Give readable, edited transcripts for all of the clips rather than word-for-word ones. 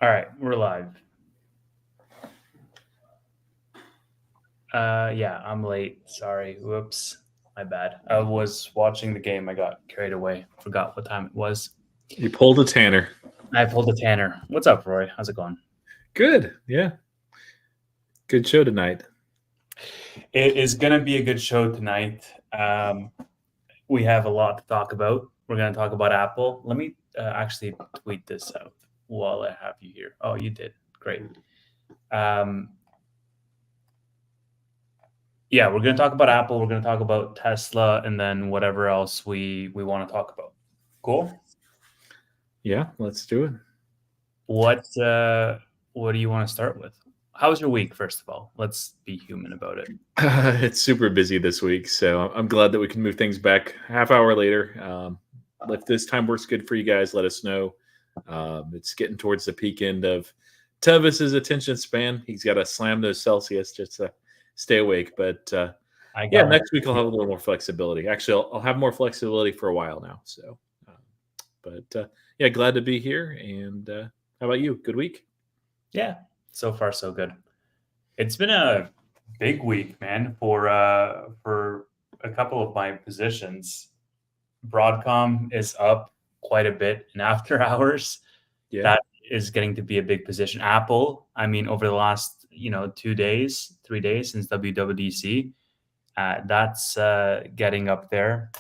All right, we're live. Yeah, I'm late. Sorry. Whoops. My bad. I was watching the game. I got carried away. Forgot what time it was. You pulled a Tanner. I pulled a Tanner. What's up, Roy? How's it going? Good. Yeah. Good show tonight. It is going to be a good show tonight. We have a lot to talk about. We're going to talk about Apple. Let me actually tweet this out while I have you here. Oh, you did. Great. Yeah, we're going to talk about Apple. We're going to talk about Tesla, and then whatever else we want to talk about. Cool. Yeah, let's do it. What do you want to start with? How's your week, first of all? Let's be human about it. It's super busy this week, so I'm glad that we can move things back half hour later. If this time works good for you guys, let us know. It's getting towards the peak end of Tevis's attention span. He's got to slam those Celsius just to stay awake. But yeah, next week I'll have a little more flexibility. Actually, I'll have more flexibility for a while now. So, yeah, glad to be here. And how about you? Good week? Yeah, so far so good. It's been a big week, man, for a couple of my positions. Broadcom is up quite a bit in after hours. Yeah. That is getting to be a big position. Apple, I mean, over the last 2 days, 3 days since WWDC, that's getting up there.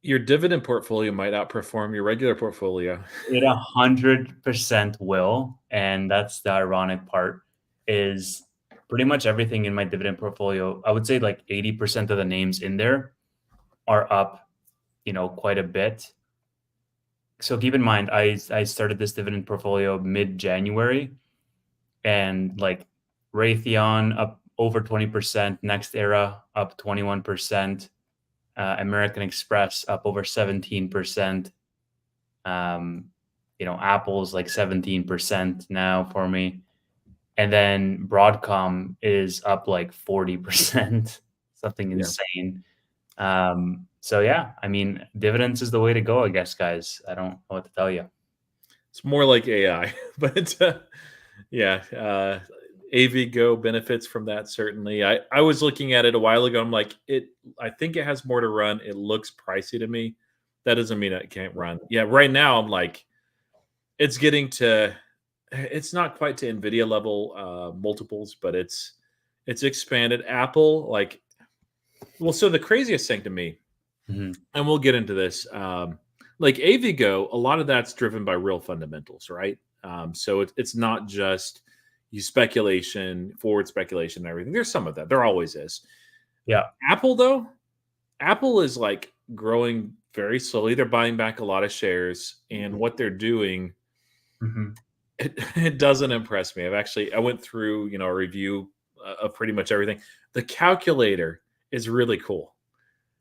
Your dividend portfolio might outperform your regular portfolio. It 100% will, and that's the ironic part. Is pretty much everything in my dividend portfolio. I would say like 80% of the names in there are up, quite a bit. So keep in mind, I started this dividend portfolio mid-January, and like Raytheon up over 20%, Next Era up 21%, American Express up over 17%. Apple's like 17% now for me. And then Broadcom is up like 40%, something insane. So yeah, I mean, dividends is the way to go, I guess, guys. I don't know what to tell you. It's more like AI, but yeah, AVGo benefits from that certainly. I was looking at it a while ago. I'm like, I think it has more to run. It looks pricey to me. That doesn't mean it can't run. Yeah, right now I'm like, it's getting to, it's not quite to Nvidia level multiples, but it's expanded. Apple, like, well, so the craziest thing to me, and we'll get into this, like AVGo, a lot of that's driven by real fundamentals, right? So it's not just forward speculation and everything. There's some of that. There always is. Yeah. Apple, though, Apple is like growing very slowly. They're buying back a lot of shares, and what they're doing, it doesn't impress me. I went through, a review of pretty much everything. The calculator is really cool.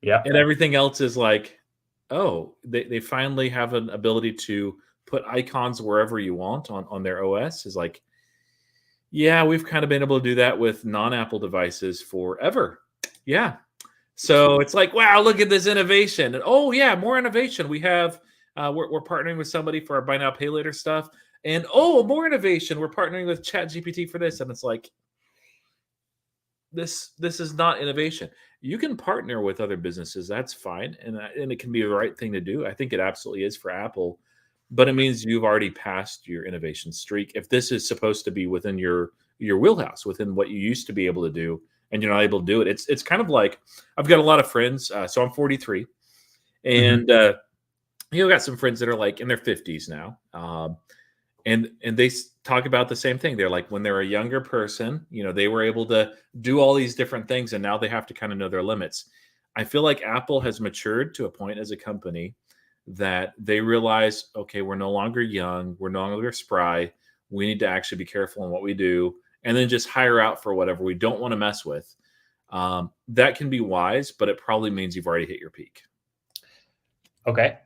Yeah. And everything else is like, oh, they finally have an ability to put icons wherever you want on their OS. Is like, yeah, we've kind of been able to do that with non-Apple devices forever. Yeah. So it's like, wow, look at this innovation. And oh yeah, more innovation. We have we're partnering with somebody for our buy now, pay later stuff. And oh, more innovation. We're partnering with ChatGPT for this. And it's like, this is not innovation. You can partner with other businesses. That's fine. And it can be the right thing to do. I think it absolutely is for Apple. But it means you've already passed your innovation streak. If this is supposed to be within your wheelhouse, within what you used to be able to do, and you're not able to do it, it's kind of like, I've got a lot of friends. So I'm 43, and got some friends that are like in their 50s now, and they talk about the same thing. They're like, when they're a younger person, they were able to do all these different things, and now they have to kind of know their limits. I feel like Apple has matured to a point as a company that they realize, okay, we're no longer young, we're no longer spry, we need to actually be careful in what we do, and then just hire out for whatever we don't want to mess with. That can be wise, but it probably means you've already hit your peak. Okay,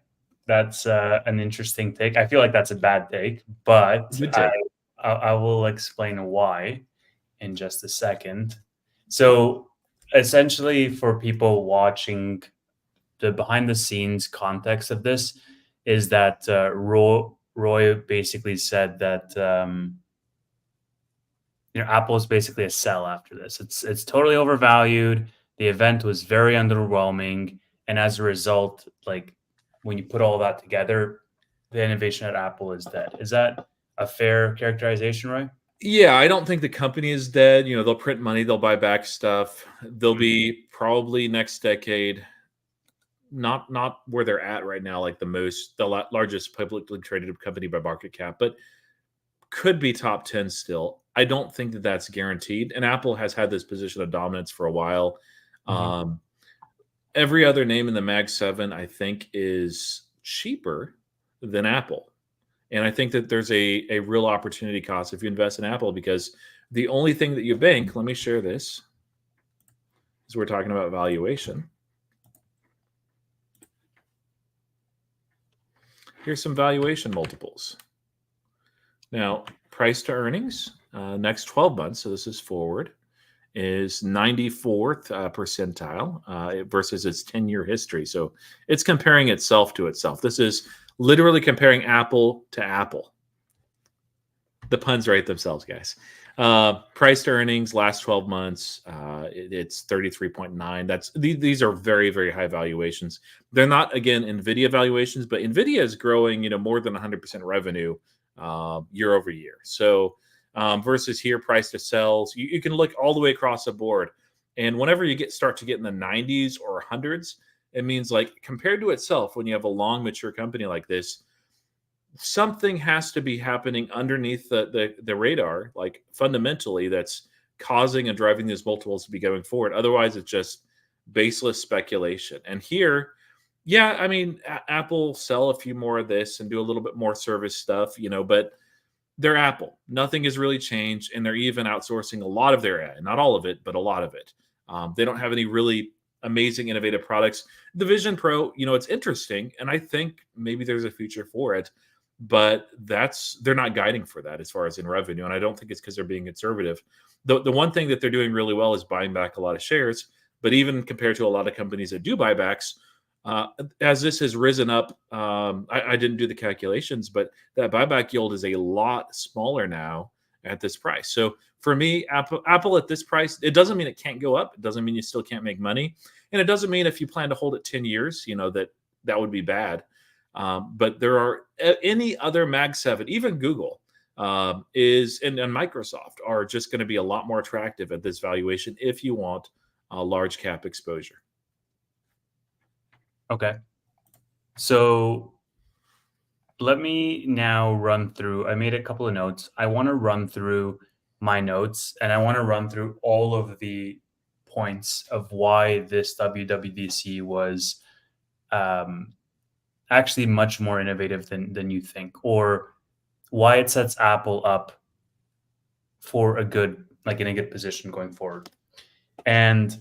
that's an interesting take. I feel like that's a bad take, but I will explain why in just a second. So essentially, for people watching, the behind the scenes context of this is that Roy basically said that Apple is basically a sell after this. It's totally overvalued. The event was very underwhelming, and as a result, like when you put all that together, the innovation at Apple is dead. Is that a fair characterization, Roy? Yeah, I don't think the company is dead. They'll print money, they'll buy back stuff. They'll be probably next decade not where they're at right now, like the largest publicly traded company by market cap, but could be top 10 still. I don't think that that's guaranteed. And Apple has had this position of dominance for a while. Mhm. Every other name in the Mag 7, I think, is cheaper than Apple. And I think that there's a real opportunity cost if you invest in Apple, because the only thing that you bank, let me share this, is we're talking about valuation. Here's some valuation multiples. Now, price to earnings, next 12 months, so this is forward, is 94th percentile versus its 10-year history. So it's comparing itself to itself. This is literally comparing Apple to Apple. The puns write themselves, guys. Price to earnings, last 12 months, it's 33.9. These are very, very high valuations. They're not, again, NVIDIA valuations, but NVIDIA is growing, more than 100% revenue year over year. So versus here, price to sales, you can look all the way across the board. And whenever you start to get in the 90s or 100s, it means, like, compared to itself, when you have a long, mature company like this, something has to be happening underneath the radar, like fundamentally, that's causing and driving these multiples to be going forward. Otherwise, it's just baseless speculation. And here, yeah, I mean, Apple sell a few more of this and do a little bit more service stuff, but they're Apple. Nothing has really changed, and they're even outsourcing a lot of their AI. Not all of it, but a lot of it. They don't have any really amazing, innovative products. The Vision Pro, it's interesting, and I think maybe there's a future for it, but they're not guiding for that as far as in revenue, and I don't think it's because they're being conservative. The one thing that they're doing really well is buying back a lot of shares, but even compared to a lot of companies that do buybacks, as this has risen up, I didn't do the calculations, but that buyback yield is a lot smaller now at this price. So for me, Apple at this price, it doesn't mean it can't go up. It doesn't mean you still can't make money. And it doesn't mean if you plan to hold it 10 years, that would be bad. But there are any other Mag 7, even Google and Microsoft are just going to be a lot more attractive at this valuation if you want a large cap exposure. Okay. So let me now run through. I made a couple of notes. I want to run through my notes, and I want to run through all of the points of why this WWDC was actually much more innovative than you think, or why it sets Apple up for in a good position going forward. And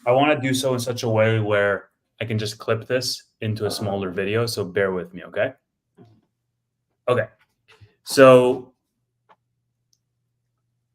I want to do so in such a way where I can just clip this into a smaller video. So bear with me, okay? Okay. So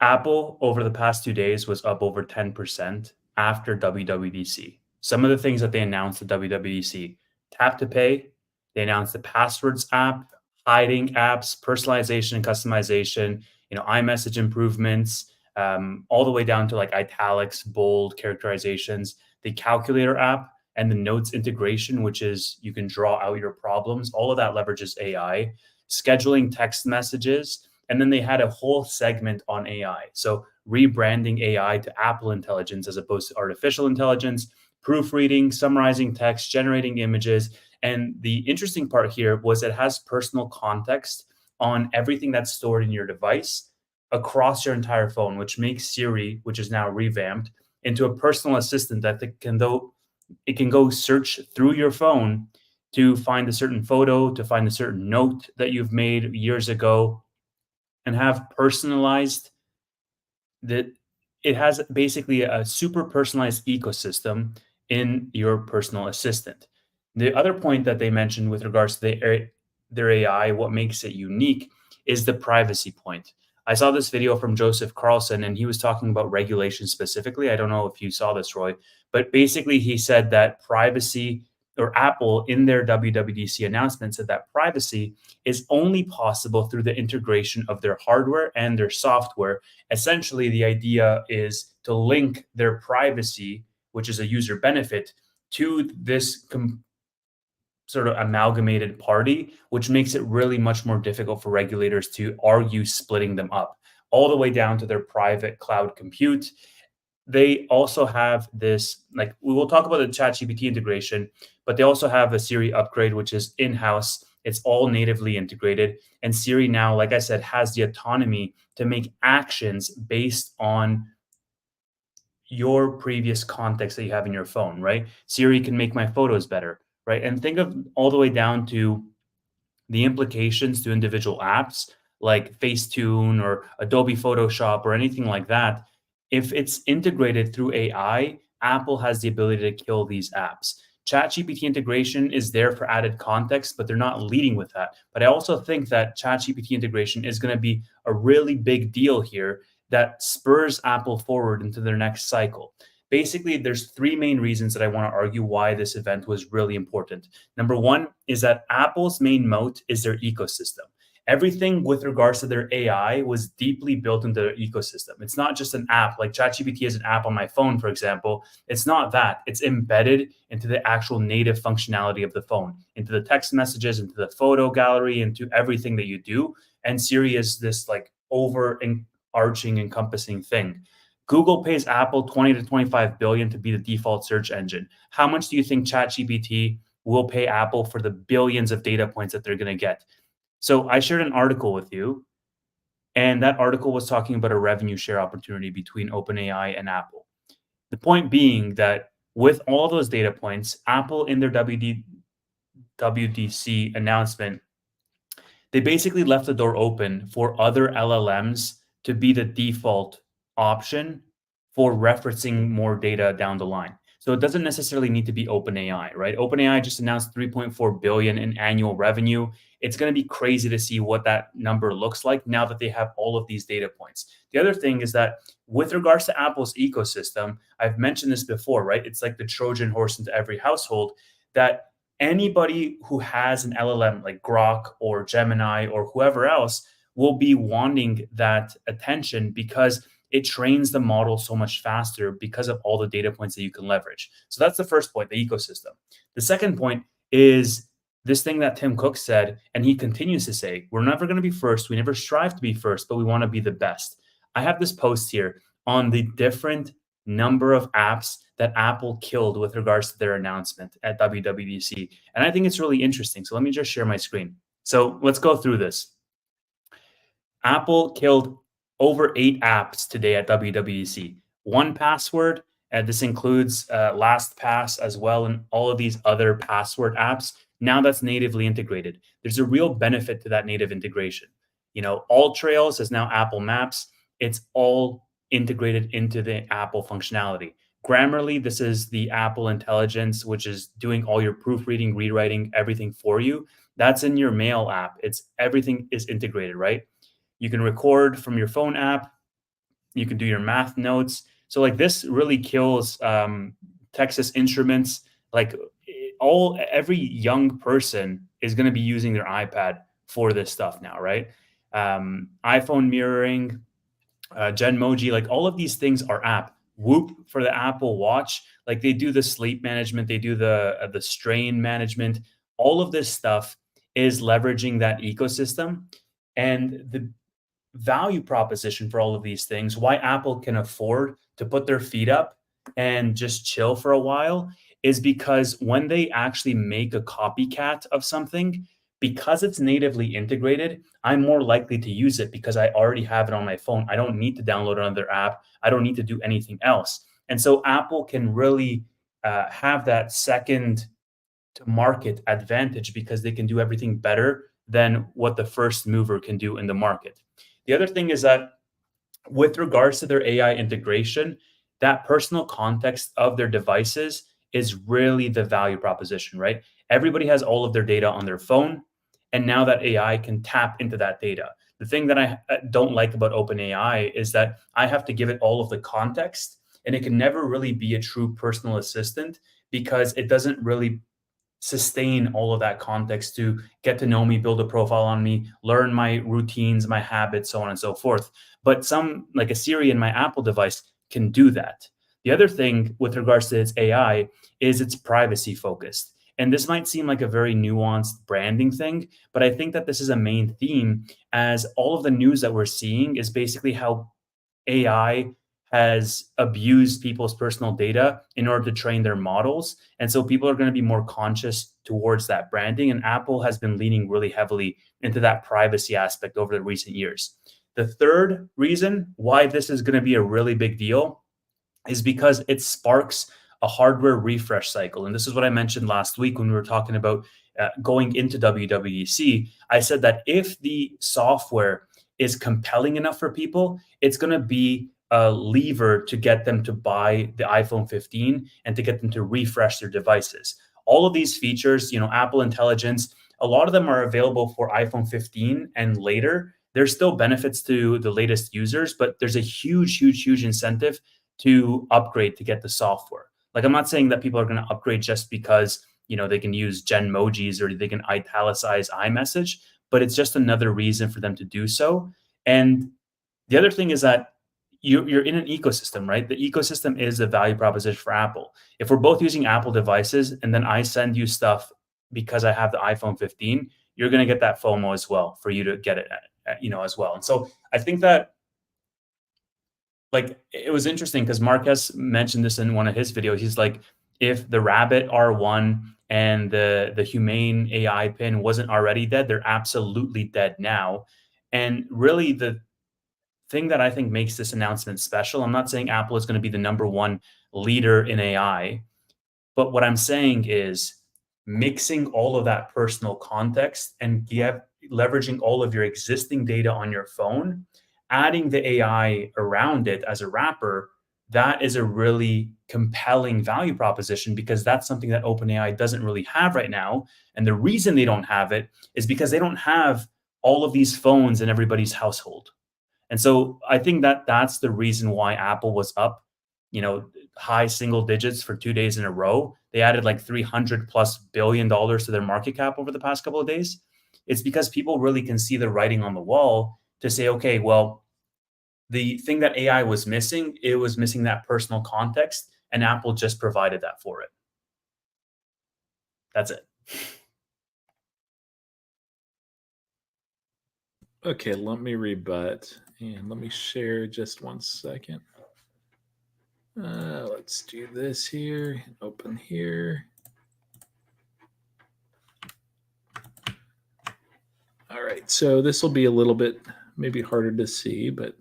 Apple over the past 2 days was up over 10% after WWDC. Some of the things that they announced at WWDC: tap to pay. They announced the passwords app, hiding apps, personalization and customization, iMessage improvements, all the way down to like italics, bold characterizations, the calculator app, and the notes integration, which is you can draw out your problems. All of that leverages AI, scheduling text messages. And then they had a whole segment on AI. So rebranding AI to Apple Intelligence as opposed to artificial intelligence, proofreading, summarizing text, generating images. And the interesting part here was it has personal context on everything that's stored in your device across your entire phone, which makes Siri, which is now revamped, into a personal assistant that it can go search through your phone to find a certain photo, to find a certain note that you've made years ago, and have personalized that. It has basically a super personalized ecosystem in your personal assistant. The other point that they mentioned with regards to their AI, what makes it unique, is the privacy point. I saw this video from Joseph Carlson, and he was talking about regulation specifically. I don't know if you saw this, Roy, but basically he said that privacy or Apple in their WWDC announcement said that privacy is only possible through the integration of their hardware and their software. Essentially, the idea is to link their privacy, which is a user benefit, to this sort of amalgamated party, which makes it really much more difficult for regulators to argue splitting them up, all the way down to their private cloud compute. They also have this, like, we will talk about the ChatGPT integration, but they also have a Siri upgrade, which is in-house. It's all natively integrated. And Siri now, like I said, has the autonomy to make actions based on your previous context that you have in your phone, right? Siri can make my photos better, right? And think of all the way down to the implications to individual apps like Facetune or Adobe Photoshop or anything like that. If it's integrated through AI, Apple has the ability to kill these apps. ChatGPT integration is there for added context, but they're not leading with that. But I also think that ChatGPT integration is going to be a really big deal here that spurs Apple forward into their next cycle. Basically, there's three main reasons that I want to argue why this event was really important. Number one is that Apple's main moat is their ecosystem. Everything with regards to their AI was deeply built into their ecosystem. It's not just an app, like ChatGPT is an app on my phone, for example. It's not that. It's embedded into the actual native functionality of the phone, into the text messages, into the photo gallery, into everything that you do. And Siri is this like overarching, encompassing thing. Google pays Apple 20 to 25 billion to be the default search engine. How much do you think ChatGPT will pay Apple for the billions of data points that they're going to get? So I shared an article with you, and that article was talking about a revenue share opportunity between OpenAI and Apple. The point being that with all those data points, Apple in their WWDC announcement, they basically left the door open for other LLMs to be the default option for referencing more data down the line. So it doesn't necessarily need to be OpenAI, right? OpenAI just announced 3.4 billion in annual revenue. It's going to be crazy to see what that number looks like now that they have all of these data points. The other thing is that with regards to Apple's ecosystem, I've mentioned this before, right? It's like the Trojan horse into every household that anybody who has an LLM like Grok or Gemini or whoever else will be wanting that attention because it trains the model so much faster because of all the data points that you can leverage. So that's the first point, the ecosystem. The second point is this thing that Tim Cook said, and he continues to say, we're never going to be first. We never strive to be first, but we want to be the best. I have this post here on the different number of apps that Apple killed with regards to their announcement at WWDC. And I think it's really interesting. So let me just share my screen. So let's go through this. Apple killed over 8 apps today at WWDC. 1Password, and this includes LastPass as well, and all of these other password apps. Now that's natively integrated. There's a real benefit to that native integration. You know, AllTrails is now Apple Maps. It's all integrated into the Apple functionality. Grammarly, this is the Apple Intelligence, which is doing all your proofreading, rewriting, everything for you. That's in your Mail app. It's everything is integrated, right? You can record from your phone app. You can do your math notes. So like this really kills Texas Instruments. Like every young person is going to be using their iPad for this stuff now, right? iPhone mirroring, Genmoji, like all of these things are app. Whoop for the Apple Watch, like they do the sleep management, they do the strain management. All of this stuff is leveraging that ecosystem, and the value proposition for all of these things, why Apple can afford to put their feet up and just chill for a while, is because when they actually make a copycat of something, because it's natively integrated, I'm more likely to use it because I already have it on my phone. I don't need to download another app. I don't need to do anything else. And so Apple can really have that second to market advantage because they can do everything better than what the first mover can do in the market. The other thing is that with regards to their AI integration, that personal context of their devices is really the value proposition, right? Everybody has all of their data on their phone, and now that AI can tap into that data. The thing that I don't like about OpenAI is that I have to give it all of the context, and it can never really be a true personal assistant because it doesn't really sustain all of that context to get to know me, build a profile on me, learn my routines, my habits, so on and so forth. But some, like a Siri in my Apple device, can do that. The other thing with regards to its AI is it's privacy focused. And this might seem like a very nuanced branding thing, but I think that this is a main theme, as all of the news that we're seeing is basically how AI has abused people's personal data in order to train their models. And so people are going to be more conscious towards that branding. And Apple has been leaning really heavily into that privacy aspect over the recent years. The third reason why this is going to be a really big deal is because it sparks a hardware refresh cycle. And this is what I mentioned last week when we were talking about going into WWDC. I said that if the software is compelling enough for people, it's going to be a lever to get them to buy the iPhone 15 and to get them to refresh their devices. All of these features, Apple Intelligence, a lot of them are available for iPhone 15 and later. There's still benefits to the latest users, but there's a huge, huge, huge incentive to upgrade to get the software. Like, I'm not saying that people are going to upgrade just because, they can use Genmojis or they can italicize iMessage, but it's just another reason for them to do so. And the other thing is that you're in an ecosystem, right? The ecosystem is a value proposition for Apple. If we're both using Apple devices and then I send you stuff because I have the iPhone 15, you're going to get that FOMO as well for you to get it, as well. And so I think that, like, it was interesting because Marquez mentioned this in one of his videos. He's like, if the Rabbit R1 and the Humane AI pin wasn't already dead, they're absolutely dead now. And really, the thing that I think makes this announcement special, I'm not saying Apple is going to be the number one leader in AI, but what I'm saying is mixing all of that personal context and leveraging all of your existing data on your phone, adding the AI around it as a wrapper, that is a really compelling value proposition because that's something that OpenAI doesn't really have right now. And the reason they don't have it is because they don't have all of these phones in everybody's household. And so I think that that's the reason why Apple was up, high single digits for 2 days in a row. They added like $300+ billion to their market cap over the past couple of days. It's because people really can see the writing on the wall to say, okay, well, the thing that AI was missing, it was missing that personal context, and Apple just provided that for it. That's it. Okay, let me rebut and let me share just 1 second. Let's do this here. Open here. All right, so this will be a little bit maybe harder to see, but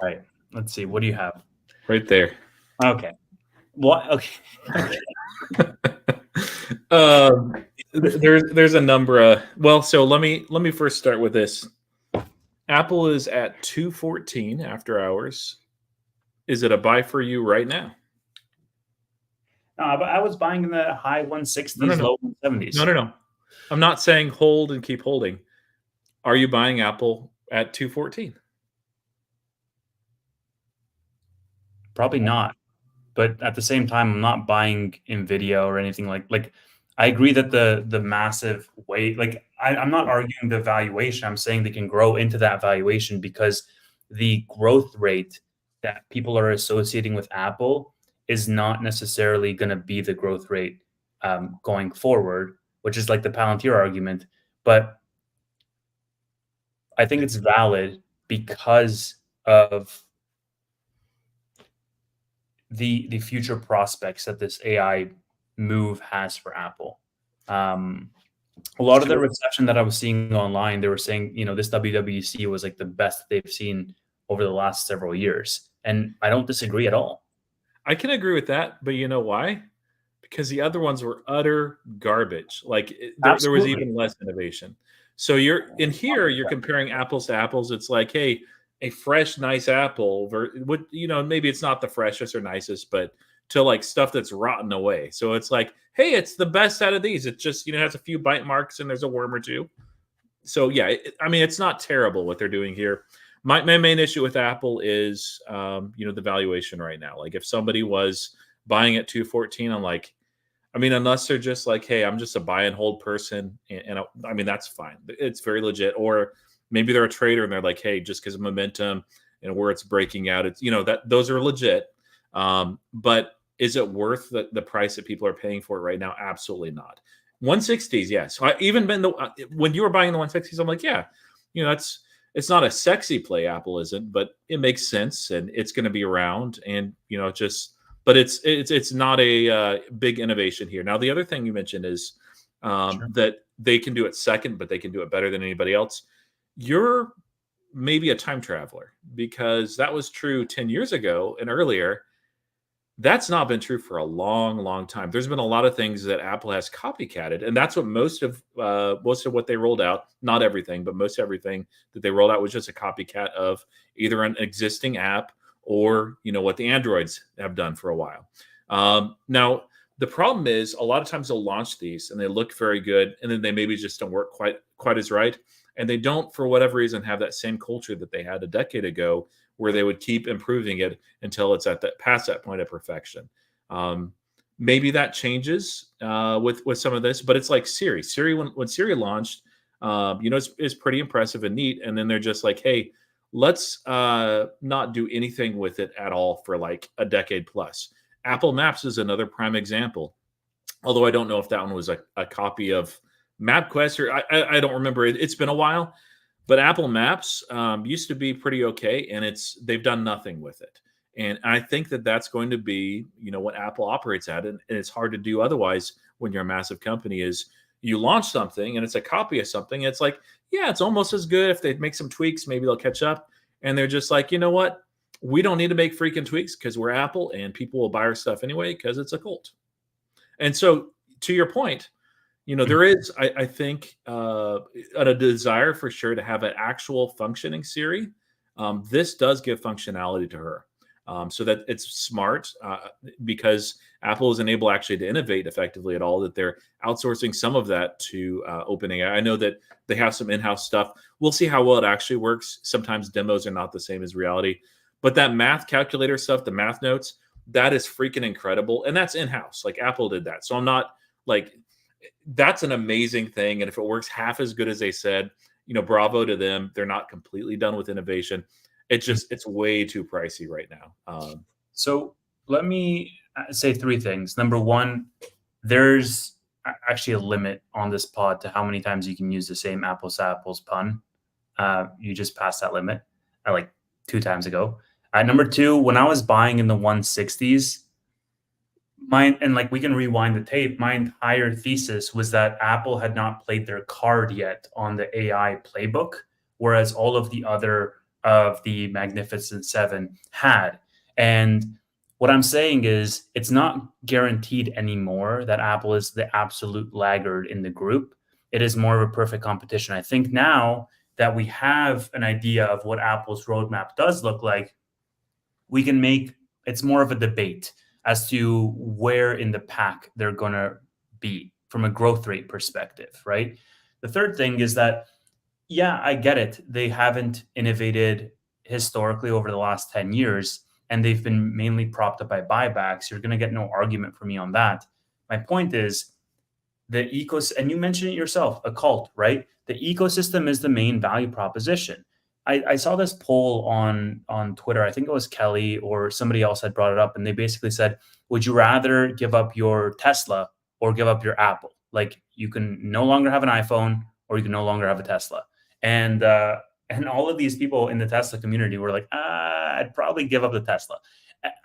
All right, let's see. What do you have? Right there. Okay. What? Okay. There's a number of, well, so let me first start with this. Apple is at 214 after hours. Is it a buy for you right now? No, but I was buying in the high 160s, No. low 170s. No. I'm not saying hold and keep holding. Are you buying Apple at 214? Probably not. But at the same time, I'm not buying Nvidia or anything like I agree that the massive weight, like I'm not arguing the valuation. I'm saying they can grow into that valuation because the growth rate that people are associating with Apple is not necessarily going to be the growth rate going forward, which is like the Palantir argument. But I think it's valid because of the future prospects that this AI move has for Apple. A lot of the reception that I was seeing online, they were saying, this WWDC was like the best they've seen over the last several years. And I don't disagree at all. I can agree with that, but you know why? Because the other ones were utter garbage. Like there was even less innovation. So you're comparing apples to apples. It's like, hey, a fresh, nice apple, maybe it's not the freshest or nicest, but to like stuff that's rotten away. So it's like, hey, it's the best out of these. It just, has a few bite marks and there's a worm or two. So yeah, I mean, it's not terrible what they're doing here. My main issue with Apple is, the valuation right now. Like if somebody was buying at 214, I'm like, I mean, unless they're just like, hey, I'm just a buy and hold person, and I mean that's fine. It's very legit. Or maybe they're a trader and they're like, hey, just because of momentum and where it's breaking out, it's that those are legit. But is it worth the price that people are paying for it right now? Absolutely not. 160s, yes. I even been when you were buying the 160s, I'm like, yeah, it's not a sexy play. Apple isn't, but it makes sense and it's going to be around, and just. But it's not a big innovation here. Now, the other thing you mentioned is Sure. that they can do it second, but they can do it better than anybody else. You're maybe a time traveler, because that was true 10 years ago and earlier. That's not been true for a long, long time. There's been a lot of things that Apple has copycatted, and that's what most of what they rolled out. Not everything, but most everything that they rolled out was just a copycat of either an existing app or what the Androids have done for a while. Now, the problem is a lot of times they'll launch these and they look very good, and then they maybe just don't work quite as right, and they don't, for whatever reason, have that same culture that they had a decade ago, where they would keep improving it until it's past that point of perfection. Maybe that changes with some of this, but it's like Siri. Siri, when Siri launched, it's pretty impressive and neat, and then they're just like, hey, let's not do anything with it at all for like a decade plus. Apple Maps is another prime example, although I don't know if that one was a copy of MapQuest, or I don't remember. It's been a while. But Apple Maps used to be pretty okay, and they've done nothing with it. And I think that that's going to be, what Apple operates at, and it's hard to do otherwise when you're a massive company. Is you launch something and it's a copy of something. And it's like, yeah, it's almost as good. If they make some tweaks, maybe they'll catch up. And they're just like, you know what? We don't need to make freaking tweaks because we're Apple, and people will buy our stuff anyway because it's a cult. And so, to your point, there is, I think, a desire for sure to have an actual functioning Siri. This does give functionality to her, so that it's smart, because Apple isn't able actually to innovate effectively at all, that they're outsourcing some of that to OpenAI. I know that they have some in-house stuff. We'll see how well it actually works. Sometimes demos are not the same as reality. But that math calculator stuff, the math notes, that is freaking incredible. And that's in-house. Like Apple did that. So I'm not like, that's an amazing thing. And if it works half as good as they said, bravo to them. They're not completely done with innovation. It's way too pricey right now. So let me say three things. Number one, there's actually a limit on this pod to how many times you can use the same apples to apples pun. You just passed that limit like 2 times ago. Number two, when I was buying in the 160s, we can rewind the tape. My entire thesis was that Apple had not played their card yet on the AI playbook, whereas all of the other of the Magnificent Seven had. And what I'm saying is, it's not guaranteed anymore that Apple is the absolute laggard in the group. It is more of a perfect competition. I think now that we have an idea of what Apple's roadmap does look like, we can make it's more of a debate as to where in the pack they're going to be from a growth rate perspective, right? The third thing is that, yeah, I get it. They haven't innovated historically over the last 10 years, and they've been mainly propped up by buybacks. You're going to get no argument from me on that. My point is, the ecosystem, and you mentioned it yourself, a cult, right? The ecosystem is the main value proposition. I saw this poll on Twitter. I think it was Kelly or somebody else had brought it up, and they basically said, would you rather give up your Tesla or give up your Apple? Like, you can no longer have an iPhone or you can no longer have a Tesla. And all of these people in the Tesla community were like, I'd probably give up the Tesla.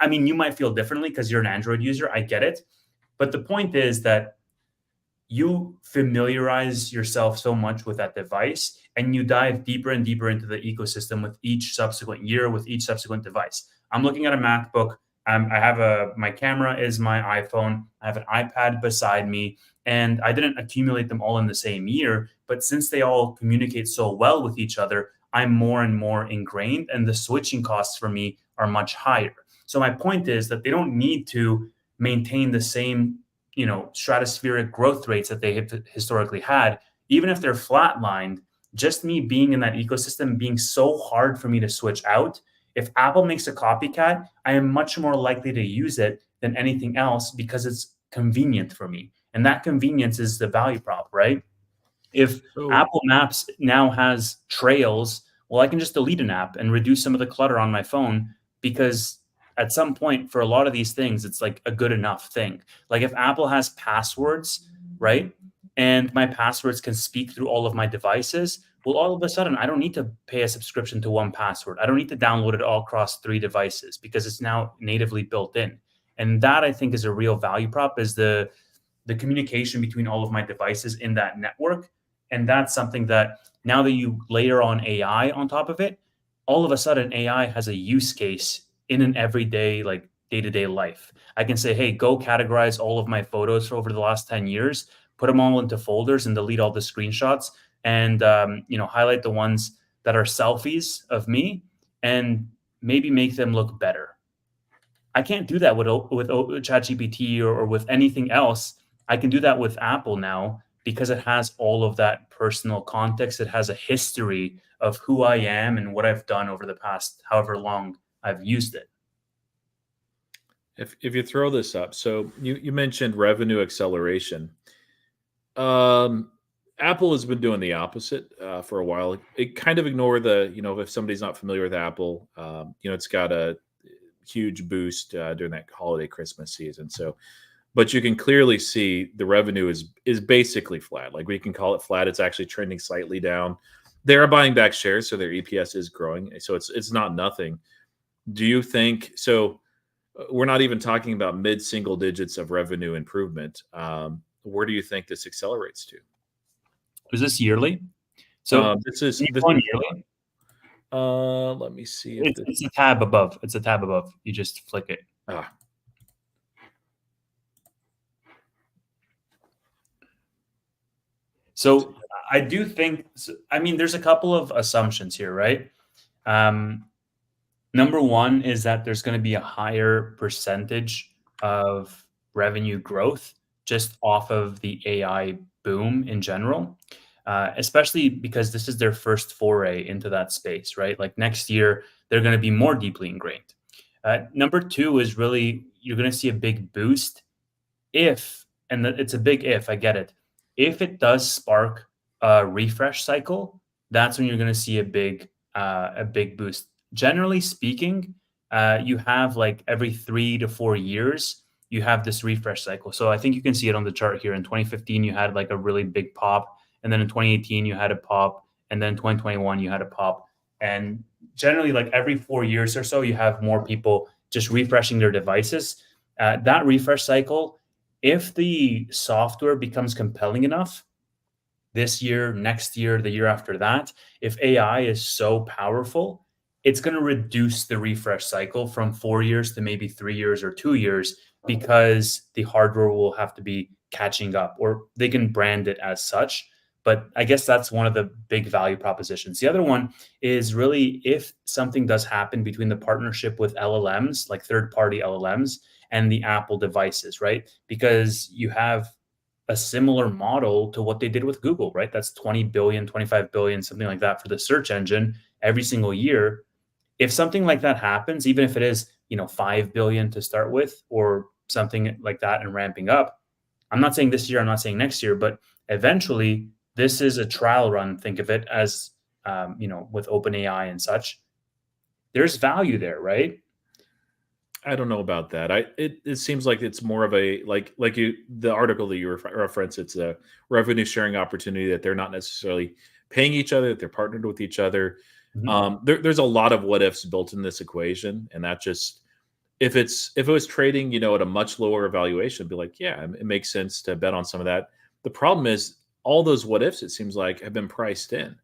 I mean, you might feel differently because you're an Android user. I get it. But the point is that you familiarize yourself so much with that device, and you dive deeper and deeper into the ecosystem with each subsequent year, with each subsequent device. I'm looking at a MacBook. I have my camera is my iPhone. I have an iPad beside me, and I didn't accumulate them all in the same year. But since they all communicate so well with each other, I'm more and more ingrained, and the switching costs for me are much higher. So my point is that they don't need to maintain the same stratospheric growth rates that they have historically had. Even if they're flatlined, just me being in that ecosystem being so hard for me to switch out. If Apple makes a copycat, I am much more likely to use it than anything else because it's convenient for me. And that convenience is the value prop, right? If So Apple Maps now has trails, well, I can just delete an app and reduce some of the clutter on my phone because at some point for a lot of these things, it's like a good enough thing. Like if Apple has passwords, right? And my passwords can speak through all of my devices. Well, all of a sudden, I don't need to pay a subscription to one password. I don't need to download it all across 3 devices because it's now natively built in. And that I think is a real value prop is the communication between all of my devices in that network. And that's something that now that you layer on AI on top of it, all of a sudden AI has a use case in an everyday, like day-to-day life. I can say, hey, go categorize all of my photos for over the last 10 years, put them all into folders and delete all the screenshots and highlight the ones that are selfies of me and maybe make them look better. I can't do that with ChatGPT or with anything else. I can do that with Apple now because it has all of that personal context. It has a history of who I am and what I've done over the past however long I've used it. if you throw this up, so you mentioned revenue acceleration. Um, Apple has been doing the opposite for a while. It kind of ignore the, if somebody's not familiar with Apple, it's got a huge boost during that holiday Christmas season. So, but you can clearly see the revenue is basically flat. Like we can call it flat. It's actually trending slightly down. They are buying back shares, so their EPS is growing. So it's not nothing. Do you think so? We're not even talking about mid-single digits of revenue improvement. Where do you think this accelerates to? Is this yearly? So This is can you this. go on yearly? Let me see if this. It's a tab above. It's a tab above. You just flick it. Ah, So I do think, I mean, there's a couple of assumptions here, right? Um, Number one is that there's going to be a higher percentage of revenue growth just off of the AI boom in general, especially because this is their first foray into that space, right? Like next year, they're going to be more deeply ingrained. Number two is really you're going to see a big boost if, and it's a big if, I get it. If it does spark a refresh cycle, that's when you're going to see a big boost. Generally speaking, you have like every 3 to 4 years, you have this refresh cycle. So I think you can see it on the chart here. In 2015, you had like a really big pop, and then in 2018, you had a pop, and then 2021, you had a pop. And generally, like every 4 years or so, you have more people just refreshing their devices. That refresh cycle, if the software becomes compelling enough this year, next year, the year after that, if AI is so powerful, it's going to reduce the refresh cycle from 4 years to maybe 3 years or 2 years because the hardware will have to be catching up, or they can brand it as such. But I guess that's one of the big value propositions. The other one is really if something does happen between the partnership with LLMs, like third party LLMs, and the Apple devices, right? Because you have a similar model to what they did with Google, right? That's 20 billion, 25 billion, something like that for the search engine every single year. If something like that happens, even if it is, 5 billion to start with or something like that and ramping up, I'm not saying this year, I'm not saying next year, but eventually this is a trial run. Think of it as, with OpenAI and such. There's value there, right? I don't know about that. It seems like it's more of a like you the article that you reference. It's a revenue sharing opportunity that they're not necessarily paying each other. That they're partnered with each other. Mhm. There's a lot of what ifs built in this equation, and that just if it was trading, at a much lower valuation, it'd be like, yeah, it makes sense to bet on some of that. The problem is all those what ifs. It seems like have been priced in,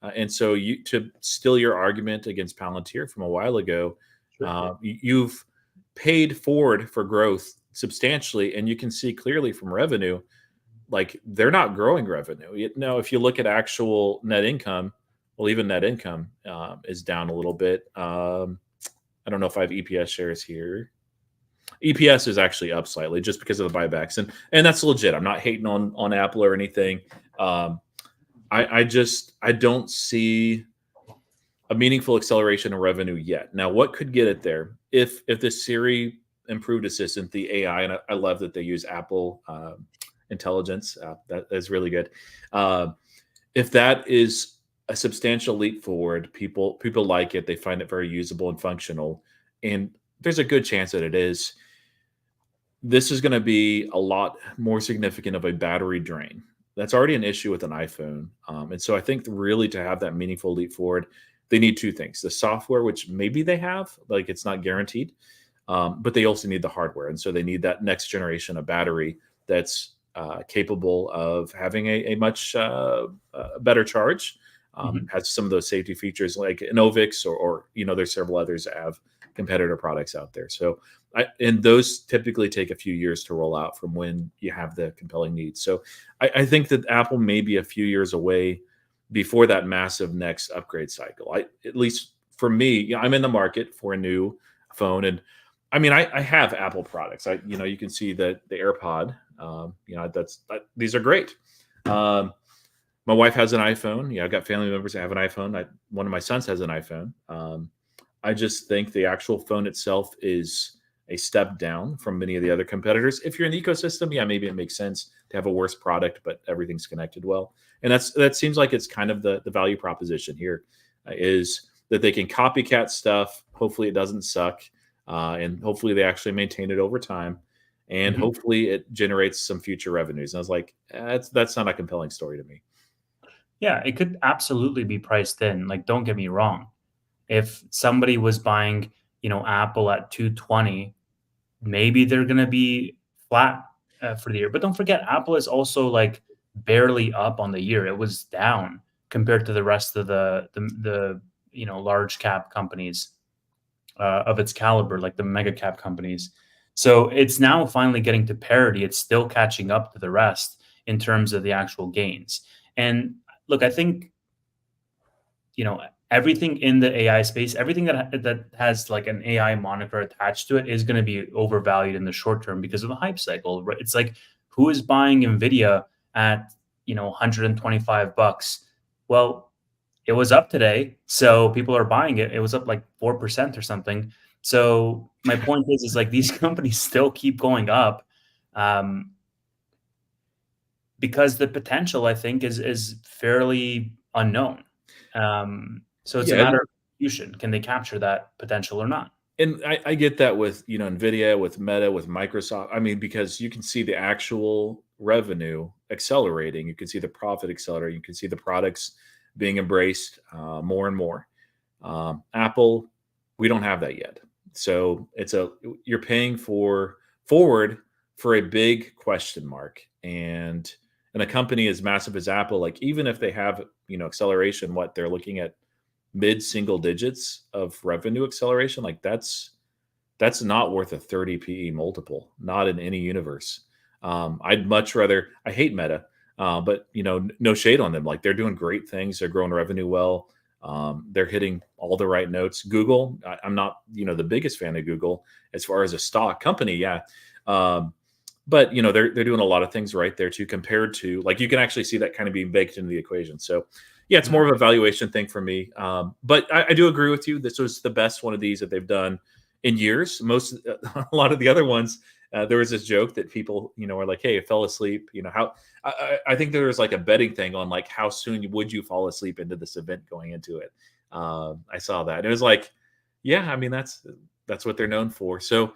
and so you to steal your argument against Palantir from a while ago, Sure. you've paid forward for growth substantially, and you can see clearly from revenue, like they're not growing revenue. Now, if you look at actual net income, well, even net income is down a little bit. I don't know if I have EPS shares here. EPS is actually up slightly just because of the buybacks, and that's legit. I'm not hating on Apple or anything. Um, I don't see a meaningful acceleration in revenue yet. Now, what could get it there? If the Siri improved assistant, the AI, and I love that they use Apple intelligence. That is really good. Uh, if that is a substantial leap forward, people like it. They find it very usable and functional, and there's a good chance that it is. This is going to be a lot more significant of a battery drain. That's already an issue with an iPhone, and so I think really to have that meaningful leap forward, they need two things: the software, which maybe they have, like it's not guaranteed, but they also need the hardware, and so they need that next generation of battery that's capable of having a much better charge. Mhm. Has some of those safety features like Innovix, or there's several others that have competitor products out there. So and those typically take a few years to roll out from when you have the compelling needs. So I think that Apple may be a few years away before that massive next upgrade cycle. At least for me, I'm in the market for a new phone, and I mean, I have Apple products. You can see the AirPod. These are great. Um, my wife has an iPhone. I've got family members that have an iPhone. One of my sons has an iPhone. I just think the actual phone itself is a step down from many of the other competitors. If you're in the ecosystem, yeah, maybe it makes sense to have a worse product, but everything's connected well. And that seems like it's kind of the value proposition here, is that they can copycat stuff. Hopefully, it doesn't suck, and hopefully they actually maintain it over time, and Mhm. hopefully it generates some future revenues. And I was like, that's not a compelling story to me. Yeah, it could absolutely be priced in. Like, don't get me wrong. If somebody was buying, Apple at 220, maybe they're gonna be flat for the year. But don't forget, Apple is also like barely up on the year. It was down compared to the rest of the large cap companies of its caliber, like the mega cap companies. So it's now finally getting to parity. It's still catching up to the rest in terms of the actual gains. And look, I think everything in the AI space, everything that has like an AI moniker attached to it is going to be overvalued in the short term because of the hype cycle. Right? It's like, who is buying Nvidia at 125 bucks? Well, it was up today, so people are buying it. It was up like 4% or something. So my point is like these companies still keep going up, um, because the potential, I think, is fairly unknown. So it's a Yeah, matter of execution. Can they capture that potential or not? and I get that with Nvidia, with Meta, with Microsoft. I mean, because you can see the actual revenue accelerating, you can see the profit accelerating, you can see the products being embraced more and more. Apple, we don't have that yet, so you're paying forward for a big question mark, and a company as massive as Apple, like even if they have acceleration, what they're looking at mid single digits of revenue acceleration, like that's not worth a 30 PE multiple, not in any universe. I'd much rather. I hate Meta, but no shade on them. Like they're doing great things. They're growing revenue well. They're hitting all the right notes. Google, I'm not the biggest fan of Google as far as a stock company. Yeah, um, but they're doing a lot of things right there too, compared to, like, you can actually see that kind of being baked into the equation. So yeah, it's Mhm. more of a valuation thing for me. But I do agree with you. This was the best one of these that they've done in years. A lot of the other ones, there was this joke that people, are like, "Hey, I fell asleep." How I think there was like a betting thing on like how soon would you fall asleep into this event going into it. I saw that. And it was like, yeah, I mean that's what they're known for. So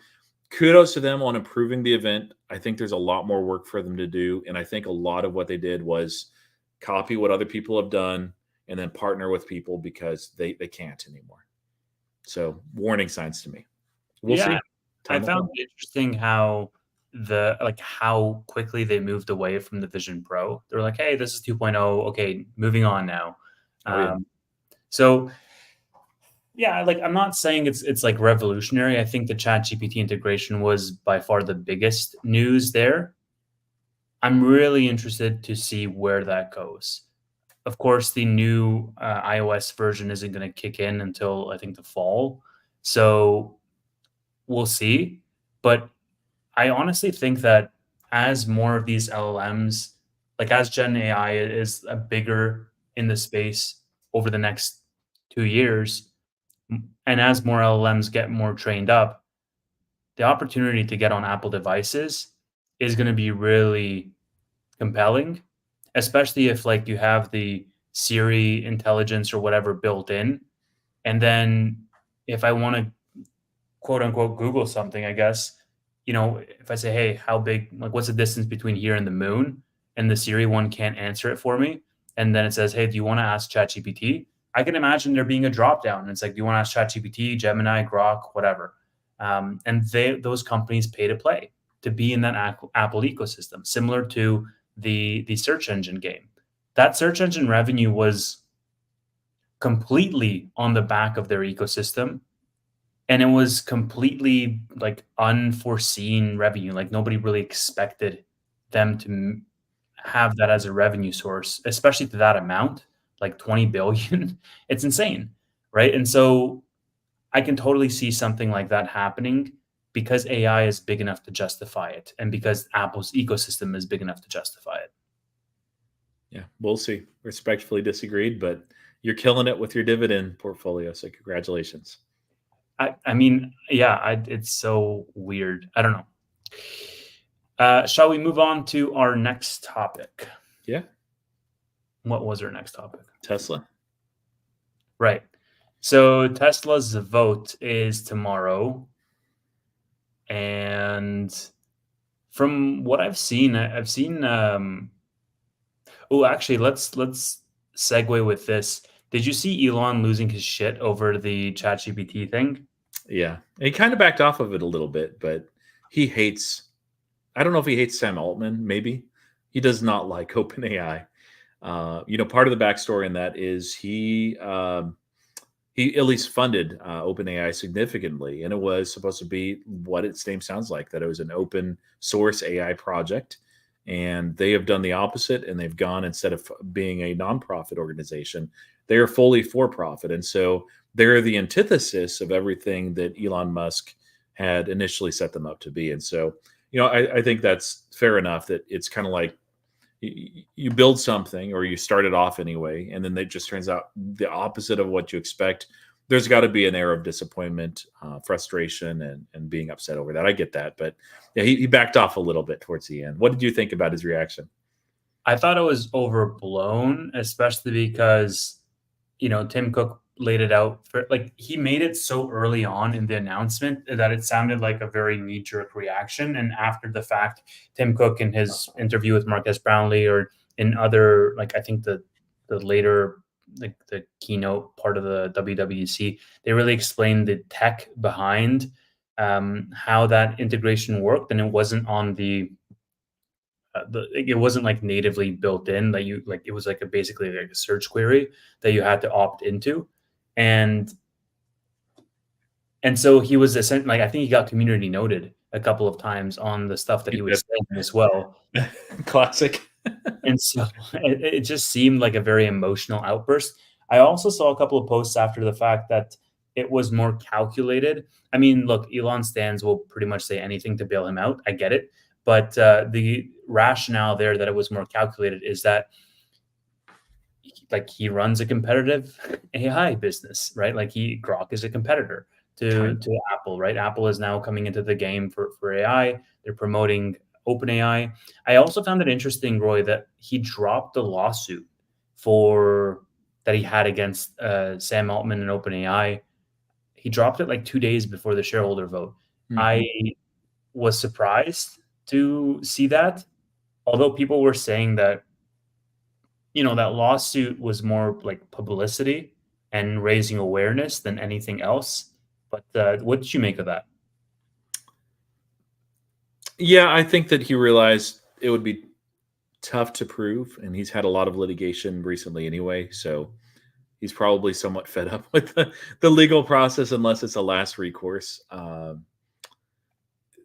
kudos to them on improving the event. I think there's a lot more work for them to do, and I think a lot of what they did was copy what other people have done and then partner with people because they can't anymore. So warning signs to me. We'll Yeah, see. I Time will found tell. it interesting how quickly they moved away from the Vision Pro. They're like, "Hey, this is 2.0. Okay, moving on now." Oh yeah. So yeah, like I'm not saying it's like revolutionary. I think the Chat GPT integration was by far the biggest news there. I'm really interested to see where that goes. Of course, the new iOS version isn't going to kick in until I think the fall. So we'll see. But I honestly think that as more of these LLMs like as Gen AI is a bigger in the space over the next 2 years, and as more LLMs get more trained up, the opportunity to get on Apple devices is going to be really compelling, especially if like you have the Siri intelligence or whatever built in. And then if I want to quote unquote Google something, I guess, if I say, hey, how big, like what's the distance between here and the moon? And the Siri one can't answer it for me. And then it says, hey, do you want to ask ChatGPT? I can imagine there being a drop down. And it's like, do you want to ask ChatGPT, Gemini, Grok, whatever? And those companies pay to play to be in that Apple ecosystem, similar to the search engine game. That search engine revenue was completely on the back of their ecosystem, and it was completely like unforeseen revenue. Like nobody really expected them to have that as a revenue source, especially to that amount, like 20 billion. It's insane, right? And so I can totally see something like that happening because AI is big enough to justify it, and because Apple's ecosystem is big enough to justify it. Yeah, we'll see. Respectfully disagreed, but you're killing it with your dividend portfolio. So congratulations. I mean, yeah, it's so weird. I don't know. Shall we move on to our next topic? Yeah. What was our next topic? Tesla. Right. So Tesla's vote is tomorrow. And from what I've seen, actually, let's segue with this. Did you see Elon losing his shit over the ChatGPT thing? Yeah. He kind of backed off of it a little bit, but he hates, I don't know if he hates Sam Altman, maybe. He does not like OpenAI. Part of the backstory in that is he at least funded OpenAI significantly, and it was supposed to be what its name sounds like, that it was an open source AI project. And they have done the opposite, and they've gone, instead of being a nonprofit organization, they are fully for profit. And so they're the antithesis of everything that Elon Musk had initially set them up to be. And so, I think that's fair enough, that it's kind of like you build something, or you start it off anyway, and then it just turns out the opposite of what you expect. There's got to be an air of disappointment, frustration, and being upset over that. I get that. But yeah, he backed off a little bit towards the end. What did you think about his reaction? I thought it was overblown, especially because, Tim Cook laid it out for, like, he made it so early on in the announcement that it sounded like a very knee-jerk reaction. And after the fact, Tim Cook, in his interview with Marques Brownlee, or in other, like, I think the later, like the keynote part of the WWDC, they really explained the tech behind how that integration worked. And it wasn't on it wasn't like natively built in, that you, like, it was like basically like a search query that you had to opt into. And so he was essentially, like, I think he got community noted a couple of times on the stuff that he was saying as well. Classic. And so it just seemed like a very emotional outburst. I also saw a couple of posts after the fact that it was more calculated. I mean, look, Elon stands will pretty much say anything to bail him out. I get it. But the rationale there that it was more calculated is that, like, he runs a competitive AI business, right? Like, Grok is a competitor to Apple, right? Apple is now coming into the game for AI. They're promoting OpenAI. I also found it interesting, Roy, that he dropped the lawsuit that he had against Sam Altman and OpenAI. He dropped it like 2 days before the shareholder vote. Mm-hmm. I was surprised to see that, although people were saying that, that lawsuit was more like publicity and raising awareness than anything else. But what did you make of that? Yeah, I think that he realized it would be tough to prove, and he's had a lot of litigation recently anyway, so he's probably somewhat fed up with the legal process, unless it's a last recourse.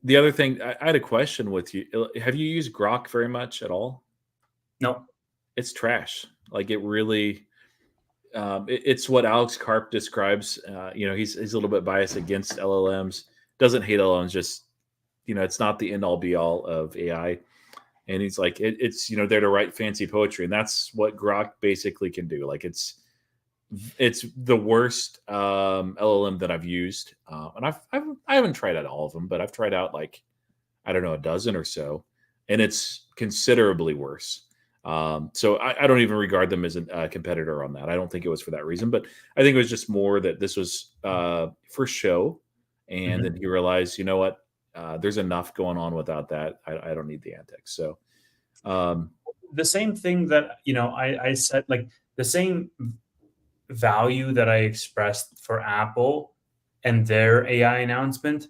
The other thing, I had a question with you. Have you used Grok very much at all? No. It's trash. Like, it really, it's what Alex Karp describes. He's a little bit biased against LLMs, doesn't hate LLMs, just, it's not the end all be all of AI. And he's like, it's there to write fancy poetry, and that's what Grok basically can do. Like it's the worst LLM that I've used, and I haven't tried out all of them, but I've tried out like I don't know a dozen or so, and it's considerably worse. So I don't even regard them as a competitor on that. I don't think it was for that reason, but I think it was just more that this was for show, and then Mhm. he realized, you know what, there's enough going on without that. I don't need the antics. So um, The same thing that I said, like the same value that I expressed for Apple and their AI announcement,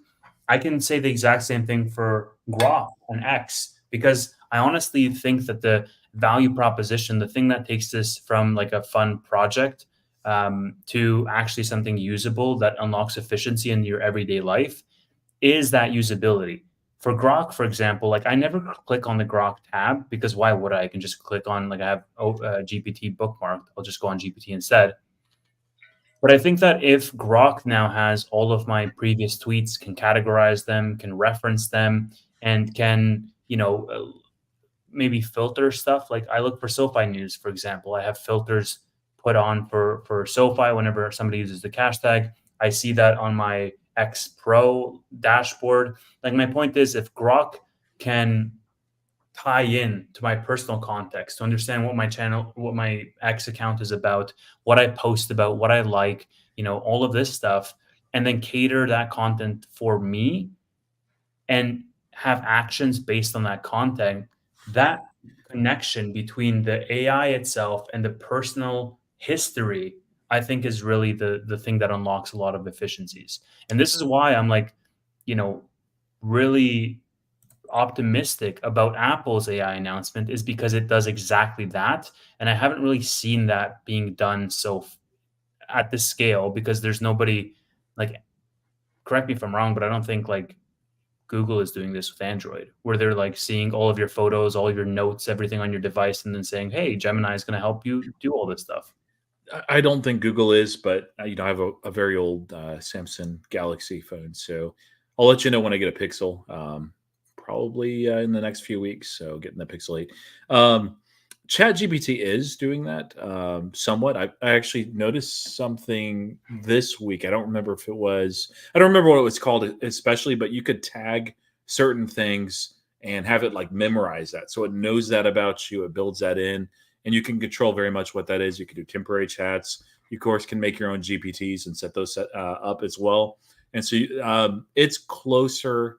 I can say the exact same thing for Grok and X, because I honestly think that the value proposition, the thing that takes this from like a fun project to actually something usable that unlocks efficiency in your everyday life, is that usability. For Grok, for example, like I never click on the Grok tab, because why would I? I can just click on, like, I have GPT bookmarked. I'll just go on GPT instead. But I think that if Grok now has all of my previous tweets, can categorize them, can reference them, and can, maybe filter stuff. Like I look for SoFi news, for example. I have filters put on for SoFi whenever somebody uses the hashtag. I see that on my X Pro dashboard. Like my point is, if Grok can tie in to my personal context to understand what my channel, what my X account is about, what I post about, what I like, all of this stuff, and then cater that content for me and have actions based on that content, that connection between the AI itself and the personal history, I think is really the thing that unlocks a lot of efficiencies. And this is why I'm like, you know, really optimistic about Apple's AI announcement, is because it does exactly that. And I haven't really seen that being done at this scale, because there's nobody, like, correct me if I'm wrong, but I don't think like Google is doing this with Android, where they're like seeing all of your photos, all of your notes, everything on your device, and then saying, "Hey, Gemini is going to help you do all this stuff." I don't think Google is, but I have a very old Samsung Galaxy phone, so I'll let you know when I get a Pixel. Probably in the next few weeks. So getting the Pixel 8. ChatGPT is doing that somewhat. I actually noticed something this week. I don't remember if it was. I don't remember what it was called, especially. But you could tag certain things and have it like memorize that, so it knows that about you. It builds that in, and you can control very much what that is. You can do temporary chats. You, of course, can make your own GPTs and set those up as well. And so it's closer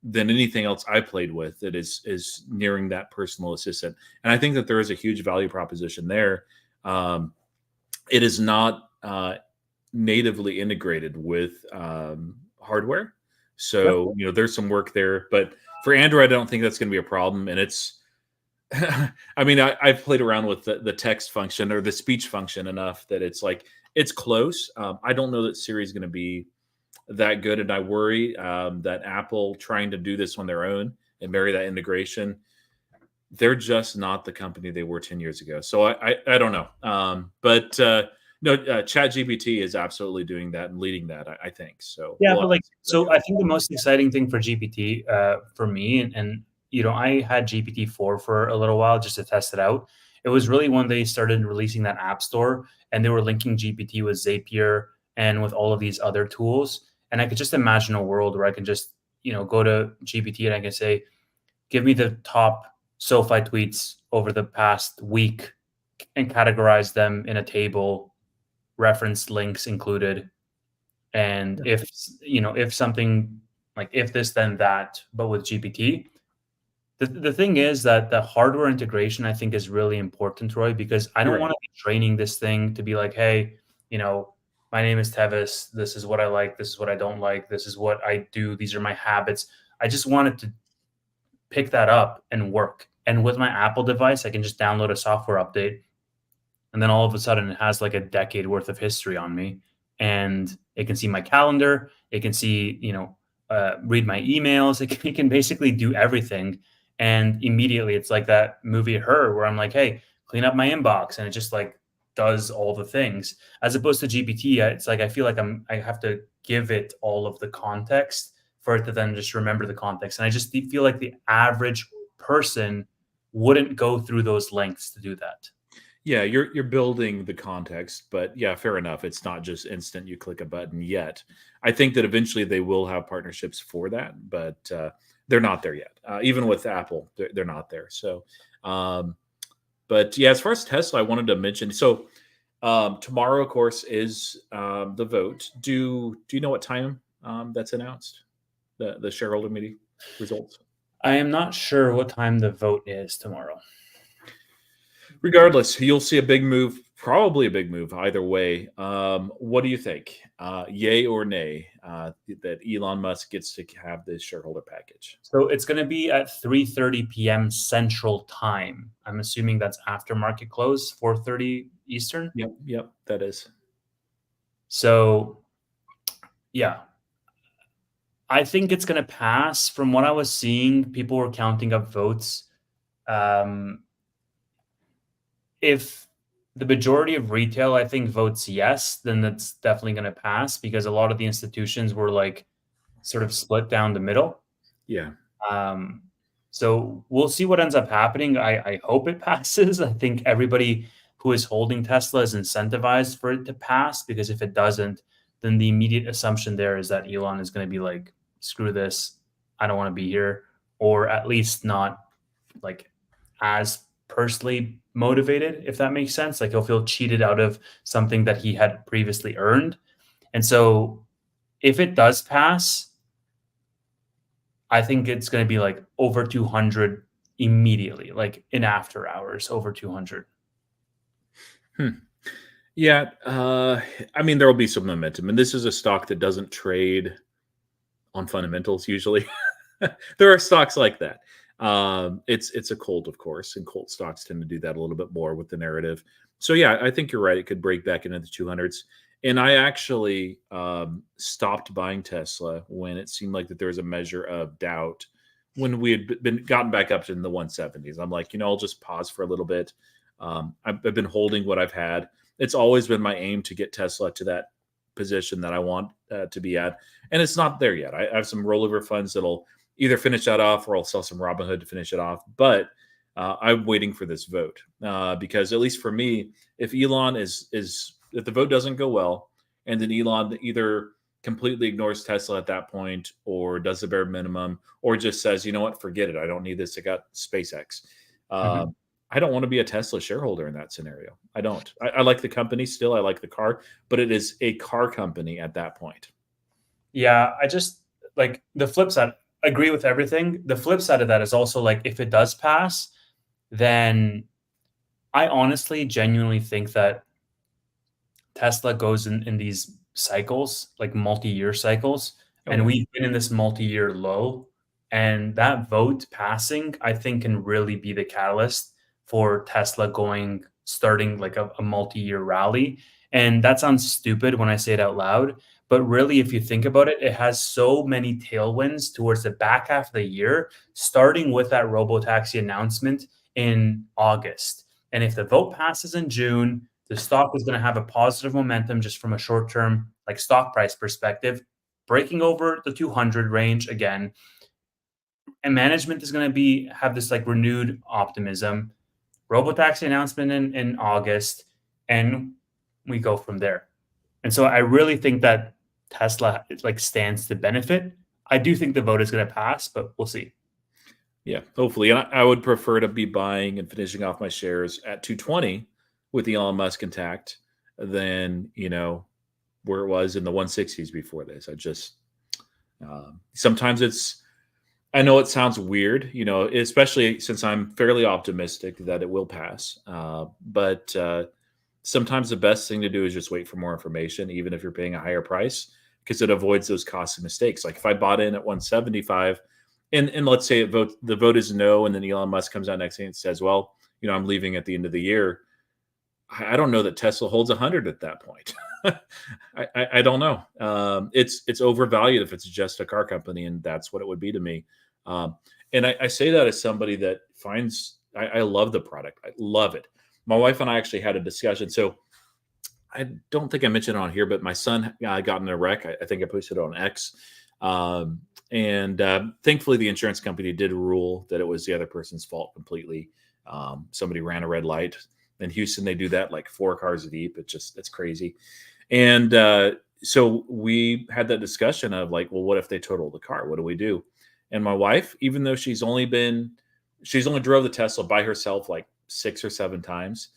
than anything else I played with that is nearing that personal assistant. And I think that there is a huge value proposition there. Um, it is not natively integrated with hardware, Yep. so there's some work there. But for Android, I don't think that's going to be a problem. And it's I mean, I've played around with the text function or the speech function enough that it's like it's close. I don't know that Siri is going to be that good, and I worry that Apple trying to do this on their own and marry that integration, they're just not the company they were 10 years ago. So I don't know. But no, ChatGPT is absolutely doing that and leading that, I think. So Yeah, we'll but have to like, see where that so I goes. think the most exciting thing for GPT, for me, and I had GPT-4 for a little while just to test it out. It was really when they started releasing that app store, and they were linking GPT with Zapier and with all of these other tools. And I could just imagine a world where I can just, go to GPT and I can say, give me the top SoFi tweets over the past week and categorize them in a table, reference links included. And Yeah. if something, like if this then that, but with GPT, the thing is that the hardware integration, I think, is really important, Roy, because I You're don't want right. to be training this thing to be like, hey, my name is Tevis. This is what I like. This is what I don't like. This is what I do. These are my habits. I just want it to pick that up and work. And with my Apple device, I can just download a software update, and then all of a sudden it has like a decade worth of history on me, and it can see my calendar. It can see, read my emails. It can basically do everything. And immediately it's like that movie Her, where I'm like, hey, clean up my inbox, and it just like does all the things. As opposed to GPT, it's like I feel like I have to give it all of the context for it to then just remember the context. And I just feel like the average person wouldn't go through those lengths to do that. Yeah, you're building the context, but yeah, fair enough. It's not just instant. You click a button yet. I think that eventually they will have partnerships for that, but they're not there yet. Even with Apple, they're not there. So, um, but yeah, as far as Tesla, I wanted to mention. So tomorrow, of course, is the vote. Do you know what time that's announced? The shareholder meeting results. I am not sure what time the vote is tomorrow. Regardless, you'll see a big move, probably a big move either way. What do you think? Yay or nay that Elon Musk gets to have this shareholder package? So it's going to be at 3:30 p.m. Central Time. I'm assuming that's after market close, 4:30 Eastern. Yep, that is. So, yeah, I think it's going to pass. From what I was seeing, people were counting up votes. If the majority of retail, I think, votes yes, then that's definitely going to pass because a lot of the institutions were like sort of split down the middle. Yeah. So we'll see what ends up happening. I hope it passes. I think everybody who is holding Tesla is incentivized for it to pass because if it doesn't, then the immediate assumption there is that Elon is going to be like, screw this, I don't want to be here, or at least not like as personally motivated, if that makes sense. Like he'll feel cheated out of something that he had previously earned. And so if it does pass, I think it's going to be like over 200 immediately, like in after hours, over 200. Yeah. I mean, there will be some momentum, and this is a stock that doesn't trade on fundamentals usually. There are stocks like that. It's a cult, of course, and cult stocks tend to do that a little bit more with the narrative. So yeah, I think you're right. It could break back into the 200s. And I actually stopped buying Tesla when it seemed like that there was a measure of doubt when we had been gotten back up to the 170s. I'm like, I'll just pause for a little bit. I've been holding what I've had. It's always been my aim to get Tesla to that position that I want to be at, and it's not there yet. I have some rollover funds that'll either finish that off, or I'll sell some Robinhood to finish it off. But I'm waiting for this vote because, at least for me, if Elon is if the vote doesn't go well, and then Elon either completely ignores Tesla at that point, or does the bare minimum, or just says, you know what, forget it, I don't need this, I got SpaceX. Mhm. I don't want to be a Tesla shareholder in that scenario. I don't. I like the company still. I like the car, but it is a car company at that point. Yeah, I just like the flip side. Agree with everything. The flip side of that is also like if it does pass, then I honestly genuinely think that Tesla goes in these cycles, like multi-year cycles, Oh and yeah. we've been in this multi-year low. And that vote passing, I think, can really be the catalyst for Tesla starting like a multi-year rally. And that sounds stupid when I say it out loud, but really, if you think about it, it has so many tailwinds towards the back half of the year, starting with that robotaxi announcement in August. And if the vote passes in June, the stock is going to have a positive momentum just from a short term, like stock price perspective, breaking over the 200 range again. And management is going to have this like renewed optimism. Robotaxi announcement in August, and we go from there. And so I really think that Tesla like stands to benefit. I do think the vote is going to pass, but we'll see. Yeah, hopefully. And I would prefer to be buying and finishing off my shares at 220 with Elon Musk intact than, where it was in the 160s before this. I just, sometimes I know it sounds weird, especially since I'm fairly optimistic that it will pass. But sometimes the best thing to do is just wait for more information, even if you're paying a higher price, because it avoids those costly mistakes. Like if I bought in at 175, and let's say the vote is no, and then Elon Musk comes out next day and says, well, I'm leaving at the end of the year. I don't know that Tesla holds 100 at that point. I don't know. It's overvalued if it's just a car company, and that's what it would be to me. And I say that as somebody that I love the product. I love it. My wife and I actually had a discussion. So I don't think I mentioned it on here, but my son got in a wreck. I think I posted it on X. And thankfully, the insurance company did rule that it was the other person's fault completely. Somebody ran a red light. In Houston, they do that like 4 cars deep. It's crazy. And so we had that discussion of like, well, what if they total the car? What do we do? And my wife, even though she's only drove the Tesla by herself like 6 or 7 times,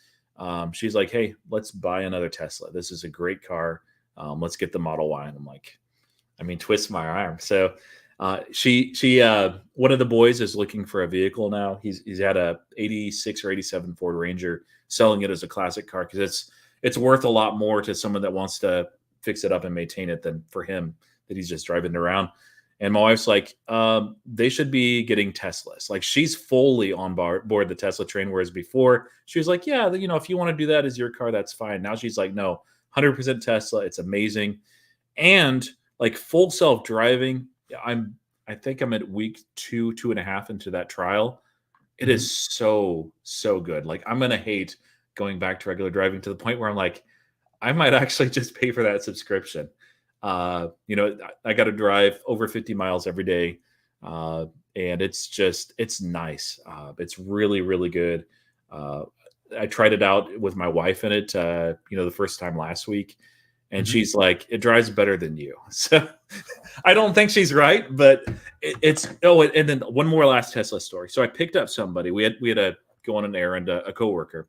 she's like, hey, let's buy another Tesla. This is a great car. Let's get the Model Y. And I'm like, I mean, twist my arm. So she one of the boys is looking for a vehicle now. He's had a 86 or 87 Ford Ranger, selling it as a classic car because it's worth a lot more to someone that wants to fix it up and maintain it than for him that he's just driving it around. And my wife's like, they should be getting Teslas. Like she's fully on board the Tesla train, whereas before she was like, yeah, if you want to do that as your car, that's fine. Now she's like, no, 100% Tesla. It's amazing. And like full self-driving, I think I'm at week 2.5 into that trial. It is so good. Like I'm going to hate going back to regular driving to the point where I'm like, I might actually just pay for that subscription. I got to drive over 50 miles every day. And it's nice. It's really, really good. I tried it out with my wife in it, the first time last week. And she's like, it drives better than you. So I don't think she's right, but and then one more last Tesla story. So I picked up somebody. We had to go on an errand, a coworker,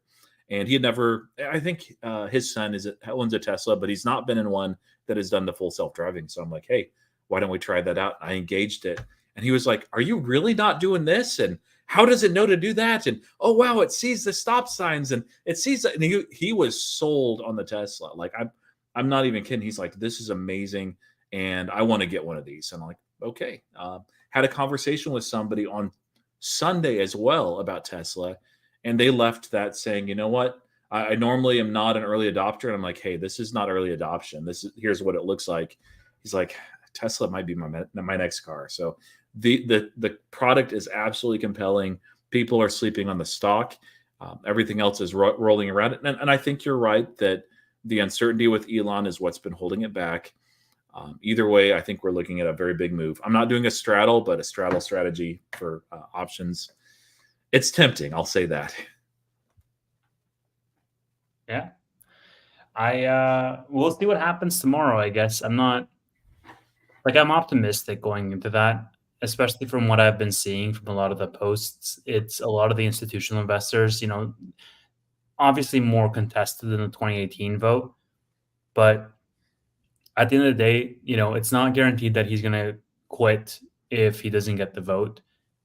and he had never, I think his son owns a Tesla, but he's not been in one that has done the full self-driving. So I'm like, hey, why don't we try that out? I engaged it. And he was like, are you really not doing this? And how does it know to do that? And, oh, wow, it sees the stop signs and it sees that. And he was sold on the Tesla. Like, I'm not even kidding. He's like, this is amazing. And I want to get one of these. And I'm like, okay. Had a conversation with somebody on Sunday as well about Tesla. And they left that saying, you know what? I normally am not an early adopter. And I'm like, hey, this is not early adoption. Here's what it looks like. He's like, Tesla might be my next car. So the product is absolutely compelling. People are sleeping on the stock. Everything else is rolling around it. And I think you're right that the uncertainty with Elon is what's been holding it back. Either way, I think we're looking at a very big move. I'm not doing a straddle, but a straddle strategy for options. It's tempting. I'll say that. Yeah. We'll see what happens tomorrow, I guess. I'm optimistic going into that, especially from what I've been seeing from a lot of the posts. It's a lot of the institutional investors, obviously more contested than the 2018 vote. But at the end of the day, it's not guaranteed that he's going to quit if he doesn't get the vote.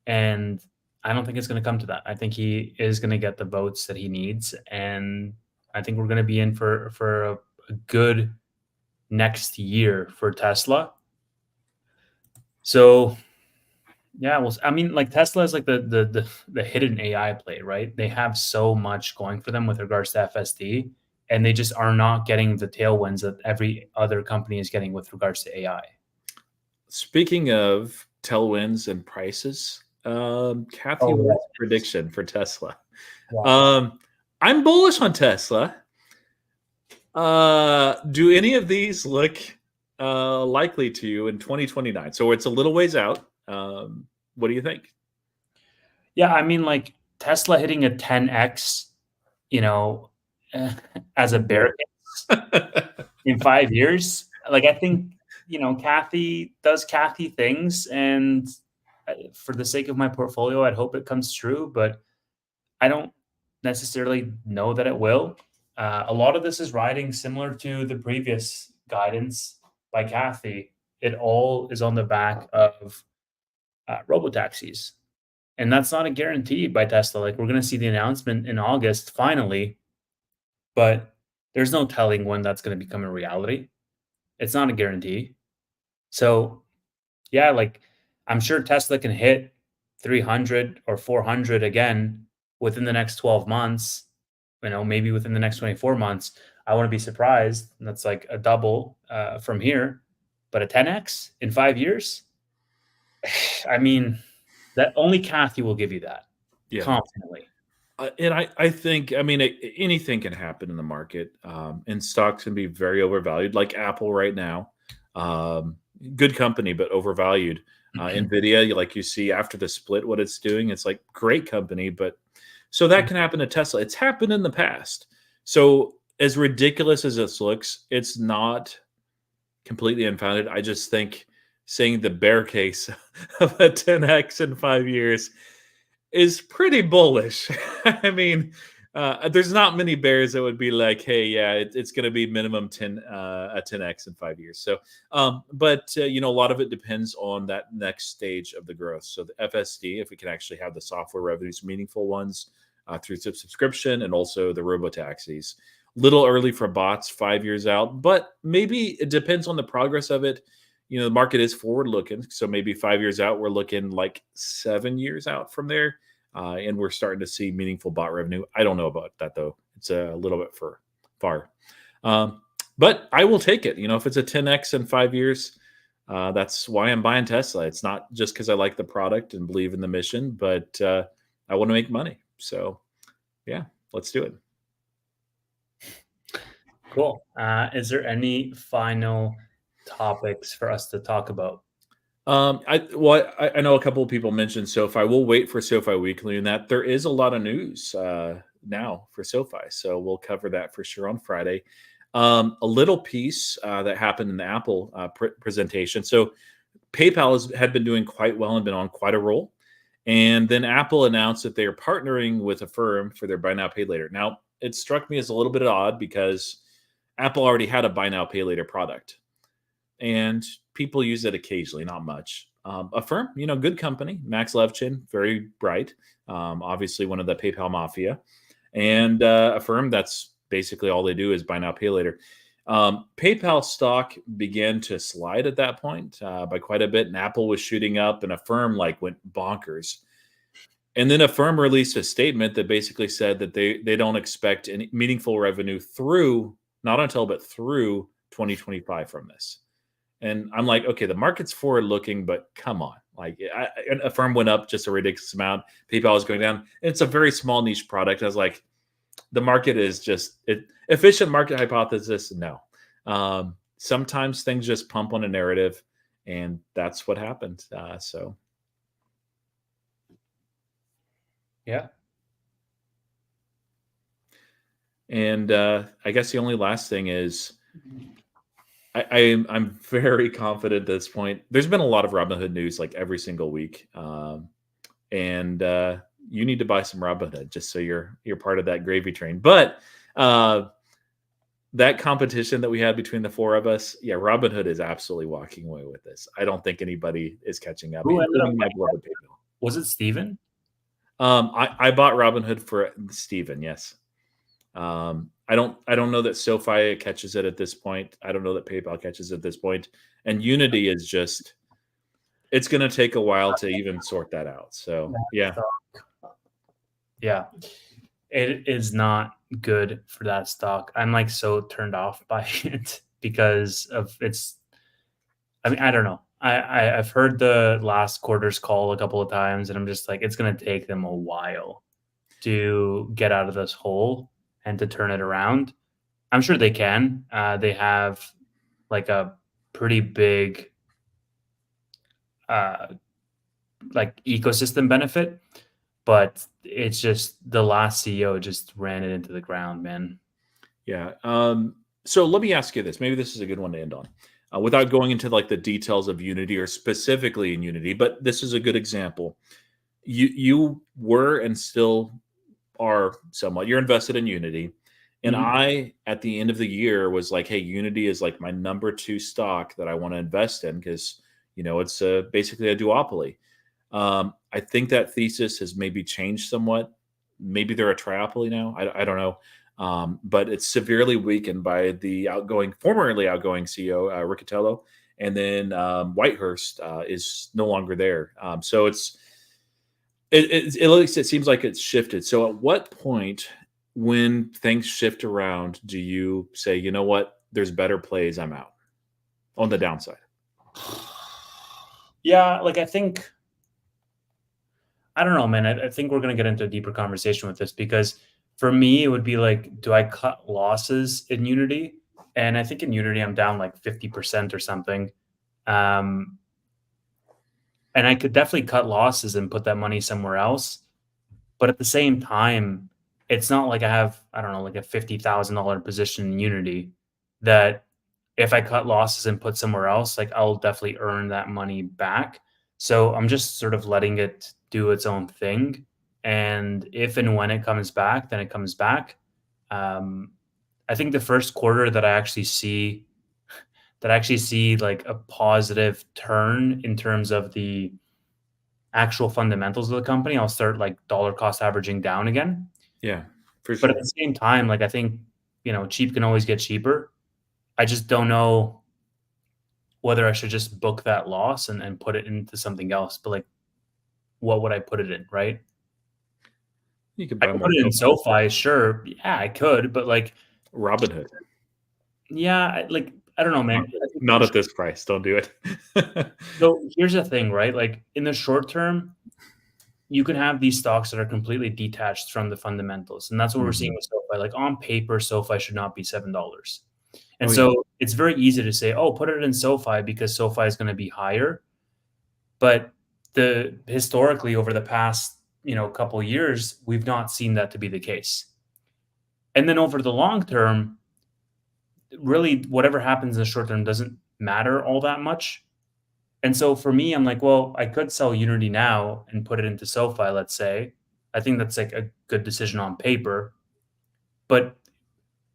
And I don't think it's going to come to that. I think he is going to get the votes that he needs. And I think we're going to be in for a good next year for Tesla. So yeah, well, I mean, like Tesla is like the hidden AI play, right? They have so much going for them with regards to FSD, and they just are not getting the tailwinds that every other company is getting with regards to AI. Speaking of tailwinds and prices, Kathy, what's prediction for Tesla? Yeah. I'm bullish on Tesla. Do any of these look likely to you in 2029? So it's a little ways out. What do you think? Yeah, I mean, like Tesla hitting a 10x, as a bear in 5 years. Like I think, Kathy does Kathy things, and for the sake of my portfolio, I'd hope it comes true, but I don't necessarily know that it will. A lot of this is riding similar to the previous guidance by Kathy. It all is on the back of robotaxis. And that's not a guarantee by Tesla. Like we're going to see the announcement in August finally, but there's no telling when that's going to become a reality. It's not a guarantee. So yeah, like I'm sure Tesla can hit 300 or 400 again within the next 12 months, maybe within the next 24 months. I wouldn't be surprised. That's like a double from here, but a 10x in 5 years. I mean, that only Kathy will give you that confidently. And I think, anything can happen in the market, and stocks can be very overvalued, like Apple right now. Good company, but overvalued. Nvidia, like you see after the split, what it's doing, it's like great company, but so that can happen to Tesla. It's happened in the past. So as ridiculous as this looks, it's not completely unfounded. I just think saying the bear case of a 10x in 5 years is pretty bullish. I mean, there's not many bears that would be like, "Hey, yeah, it's going to be minimum 10x in 5 years." So, but you know, a lot of it depends on that next stage of the growth. So the FSD, if we can actually have the software revenues, meaningful ones through subscription, and also the robo taxis. Little early for bots, 5 years out, but maybe it depends on the progress of it. You know, the market is forward looking, so maybe 5 years out, we're looking like 7 years out from there, and we're starting to see meaningful bot revenue. I don't know about that though; it's a little bit far, but I will take it. You know, if it's a 10x in 5 years, that's why I'm buying Tesla. It's not just because I like the product and believe in the mission, but I want to make money. So, yeah, let's do it. Cool. Is there any final topics for us to talk about? I know a couple of people mentioned SoFi. We'll wait for SoFi Weekly, and that there is a lot of news now for SoFi, so we'll cover that for sure on Friday. A little piece that happened in the Apple presentation. So PayPal had been doing quite well and been on quite a roll, and then Apple announced that they are partnering with a firm for their buy now pay later. Now it struck me as a little bit odd because Apple already had a buy now pay later product, and people use it occasionally, not much. Affirm, you know, good company. Max Levchin, very bright. Obviously, one of the PayPal mafia, and Affirm. That's basically all they do is buy now, pay later. PayPal stock began to slide at that point by quite a bit, and Apple was shooting up, and Affirm like went bonkers. And then Affirm released a statement that basically said that they don't expect any meaningful revenue through not until but through 2025 from this. And I'm like, okay, the market's forward looking, but come on. Like Affirm went up just a ridiculous amount. PayPal is going down. It's a very small niche product. I was like, the market is just efficient market hypothesis. No. Sometimes things just pump on a narrative, and that's what happened. So. Yeah. And I guess the only last thing is I'm very confident at this point. There's been a lot of Robinhood news like every single week. And you need to buy some Robinhood just so you're part of that gravy train. But that competition that we had between the four of us, yeah, Robinhood is absolutely walking away with this. I don't think anybody is catching up. Who ended up including my beloved PayPal. Was it Steven? I bought Robinhood for Steven, yes. I don't know that SoFi catches it at this point. I don't know that PayPal catches it at this point. And Unity is just, it's going to take a while to even sort that out. So yeah. Yeah. It is not good for that stock. I'm like so turned off by it because of its, I mean, I don't know. I've heard the last quarter's call a couple of times, and I'm just like, it's going to take them a while to get out of this hole and to turn it around. I'm sure they can. They have like a pretty big like ecosystem benefit, but it's just the last CEO just ran it into the ground, man. Yeah. So let me ask you this. Maybe this is a good one to end on, without going into like the details of Unity or specifically in Unity. But this is a good example. You were and still are somewhat. You're invested in Unity, and I at the end of the year was like, hey, Unity is like my number 2 stock that I want to invest in because you know it's basically a duopoly. I think that thesis has maybe changed somewhat. Maybe they're a triopoly now. I don't know. But it's severely weakened by the formerly outgoing CEO, Riccatello, and then Whitehurst is no longer there. So at least it seems like it's shifted. So at what point when things shift around, do you say, you know what, there's better plays, I'm out on the downside? Yeah, like I don't know, man. I think we're going to get into a deeper conversation with this because for me, it would be like, do I cut losses in Unity? And I think in Unity, I'm down like 50% or something. And and I could definitely cut losses and put that money somewhere else. But at the same time, it's not like I have, I don't know, like a $50,000 position in Unity that if I cut losses and put somewhere else, like I'll definitely earn that money back. So I'm just sort of letting it do its own thing. And if and when it comes back, then it comes back. Um, I think the first quarter that I actually see like a positive turn in terms of the actual fundamentals of the company, I'll start like dollar cost averaging down again. Yeah, for But at sure. the same time, like I think, cheap can always get cheaper. I just don't know whether I should just book that loss and put it into something else. But like, what would I put it in, right? You could I buy could more put it in SoFi. SoFi, sure. Yeah, I could, but like, Robinhood. yeah, I don't know, man. I think Not at this price. Don't do it. so. Here's the thing, right? Like in the short term, you can have these stocks that are completely detached from the fundamentals, and that's what we're seeing Mhm. with SoFi. Like on paper, SoFi should not be $7, and Oh, yeah. so it's very easy to say, "Oh, put it in SoFi because SoFi is going to be higher." But the historically over the past couple of years, we've not seen that to be the case. And then over the long term, really, whatever happens in the short term doesn't matter all that much. And so for me, I'm like, well, I could sell Unity now and put it into SoFi, let's say. I think that's like a good decision on paper. But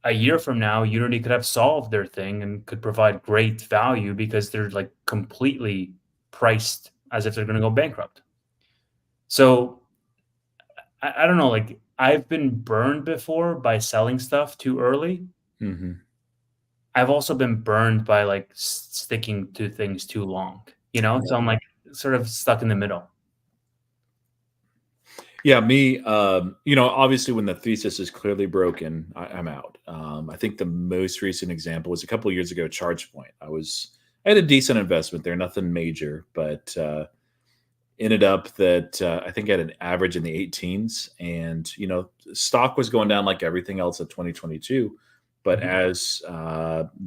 a year from now, Unity could have solved their thing and could provide great value because they're like completely priced as if they're going to go bankrupt. So I don't know. Like I've been burned before by selling stuff too early. Mhm. I've also been burned by like sticking to things too long, So I'm like sort of stuck in the middle. Yeah, me, obviously when the thesis is clearly broken, I'm out. I think the most recent example was a couple of years ago, ChargePoint. I had a decent investment there, nothing major, but ended up that I think I had an average in the 18s, and stock was going down like everything else in 2022. But Mhm, as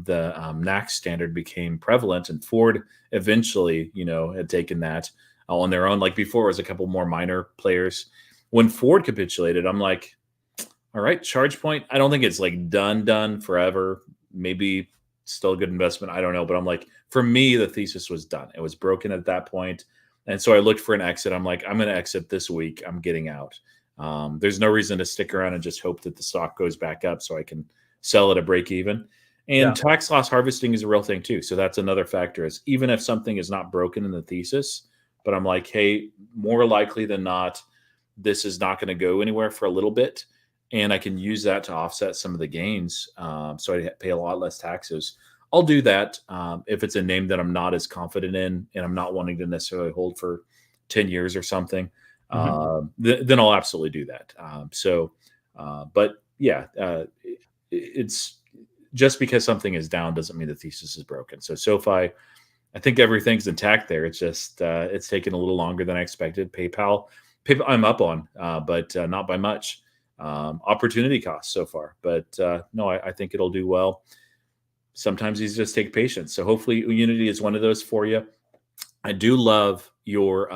the NAX standard became prevalent, and Ford eventually, had taken that on their own. Like before, it was a couple more minor players. When Ford capitulated, I'm like, all right, ChargePoint. I don't think it's like done forever. Maybe still a good investment. I don't know, but I'm like, for me, the thesis was done. It was broken at that point, and so I looked for an exit. I'm like, I'm going to exit this week. I'm getting out. There's no reason to stick around and just hope that the stock goes back up so I can sell at a break even. yeah, And tax loss harvesting is a real thing too. So that's another factor. Is even if something is not broken in the thesis, but I'm like, hey, more likely than not, this is not going to go anywhere for a little bit, and I can use that to offset some of the gains, so I pay a lot less taxes. I'll do that if it's a name that I'm not as confident in, and I'm not wanting to necessarily hold for 10 years or something. mhm. Then I'll absolutely do that. But yeah, it's just because something is down doesn't mean the thesis is broken. So SoFi, I think everything's intact there. It's just it's taken a little longer than I expected. PayPal, I'm up on, but not by much. Opportunity cost so far, but no, I think it'll do well. Sometimes these just take patience. So hopefully Unity is one of those for you. I do love your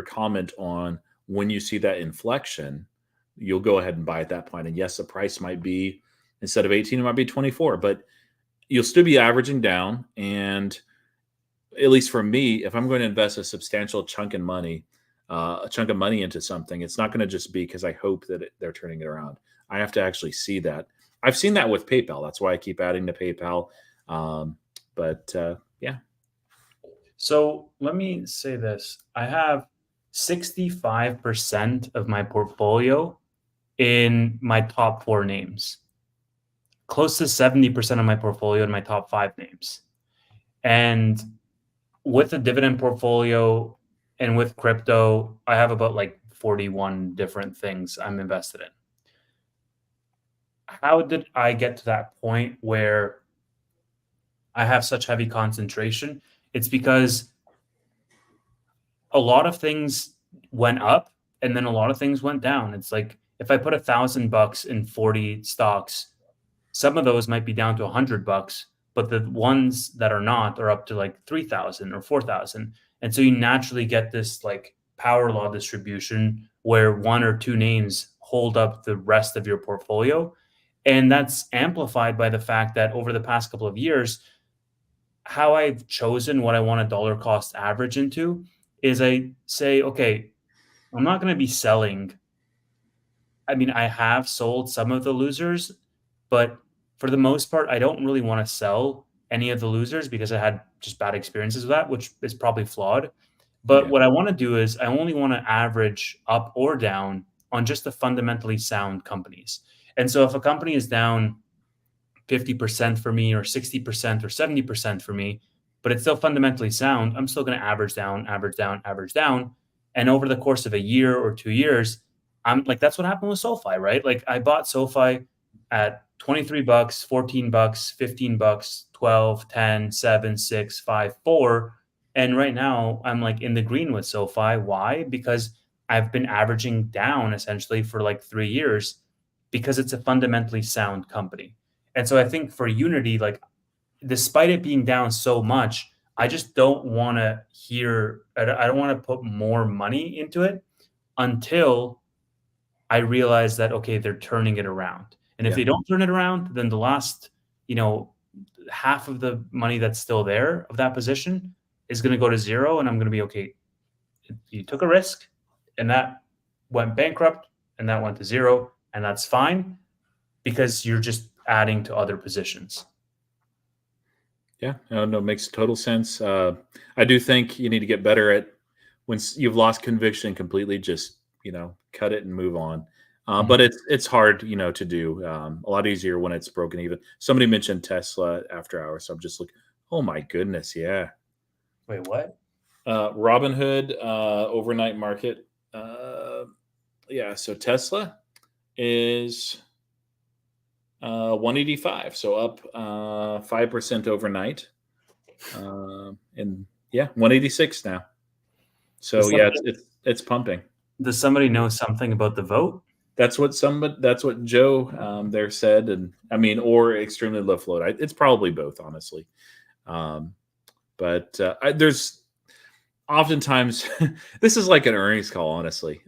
comment on when you see that inflection, you'll go ahead and buy at that point. And yes, the price might be instead of 18, it might be 24, but you'll still be averaging down. And at least for me, if I'm going to invest a substantial a chunk of money into something, it's not going to just be because I hope that they're turning it around. I have to actually see that. I've seen that with PayPal. That's why I keep adding to PayPal. But yeah. So let me say this. I have 65% of my portfolio in my top four names, close to 70% of my portfolio in my top five names. And with the dividend portfolio and with crypto, I have about like 41 different things I'm invested in. How did I get to that point where I have such heavy concentration? It's because a lot of things went up and then a lot of things went down. It's like if I put $1,000 in 40 stocks, some of those might be down to $100, but the ones that are not are up to like 3,000 or 4,000. And so you naturally get this like power law distribution where one or two names hold up the rest of your portfolio. And that's amplified by the fact that over the past couple of years, how I've chosen what I want a dollar cost average into is I say, okay, I'm not going to be selling. I mean, I have sold some of the losers, but for the most part, I don't really want to sell any of the losers because I had just bad experiences with that, which is probably flawed. But Yeah. what I want to do is I only want to average up or down on just the fundamentally sound companies. And so if a company is down 50% for me or 60% or 70% for me, but it's still fundamentally sound, I'm still going to average down, average down, average down. And over the course of a year or 2 years, I'm like, that's what happened with SoFi, right? Like I bought SoFi at 23 bucks, 14 bucks, 15 bucks, 12, 10, 7, 6, 5, 4. And right now I'm like in the green with SoFi. Why? Because I've been averaging down essentially for like 3 years because it's a fundamentally sound company. And so I think for Unity, like despite it being down so much, I just don't want to I don't want to put more money into it until I realize that, okay, they're turning it around. And if Yeah. they don't turn it around, then the last, you know, half of the money that's still there of that position is going to go to zero. And I'm going to be, okay, you took a risk and that went bankrupt and that went to zero. And that's fine because you're just adding to other positions. Yeah, no, makes total sense. I do think you need to get better at when you've lost conviction completely, just cut it and move on. Mhm. But it's hard, to do. A lot easier when it's broken even. Somebody mentioned Tesla after hours, so I'm just like, oh my goodness, yeah. Wait, what? Robinhood overnight market. Yeah, so Tesla is 185, so up 5% overnight. And yeah, 186 now. So Does yeah, somebody, it's pumping. does somebody know something about the vote? That's what Joe there said, and I mean, or extremely low float. It's probably both, honestly. Um, but there's oftentimes this is like an earnings call, honestly,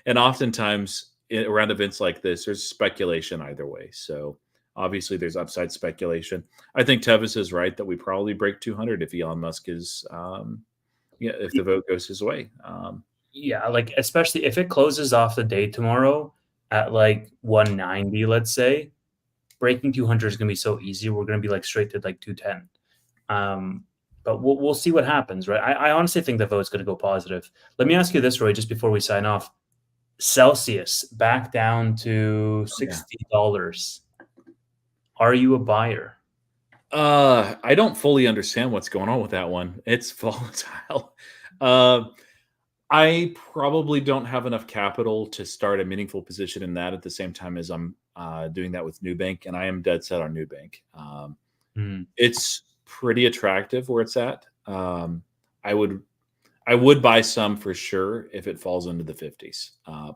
and oftentimes around events like this, there's speculation either way. So obviously, there's upside speculation. I think Tevis is right that we probably break 200 if Elon Musk is, yeah, if the vote goes his way. Yeah, like especially if it closes off the day tomorrow at like 190, let's say, breaking 200 is going to be so easy. We're going to be like straight to like 210. But we'll see what happens, right? I honestly think the vote's going to go positive. Let me ask you this, Roy, just before we sign off. Celsius back down to Yeah. $60. Are you a buyer? I don't fully understand what's going on with that one. It's volatile. Uh, I probably don't have enough capital to start a meaningful position in that at the same time as I'm doing that with Nubank, and I am dead set on Nubank. Hmm. It's pretty attractive where it's at. I would I would buy some for sure if it falls into the 50s.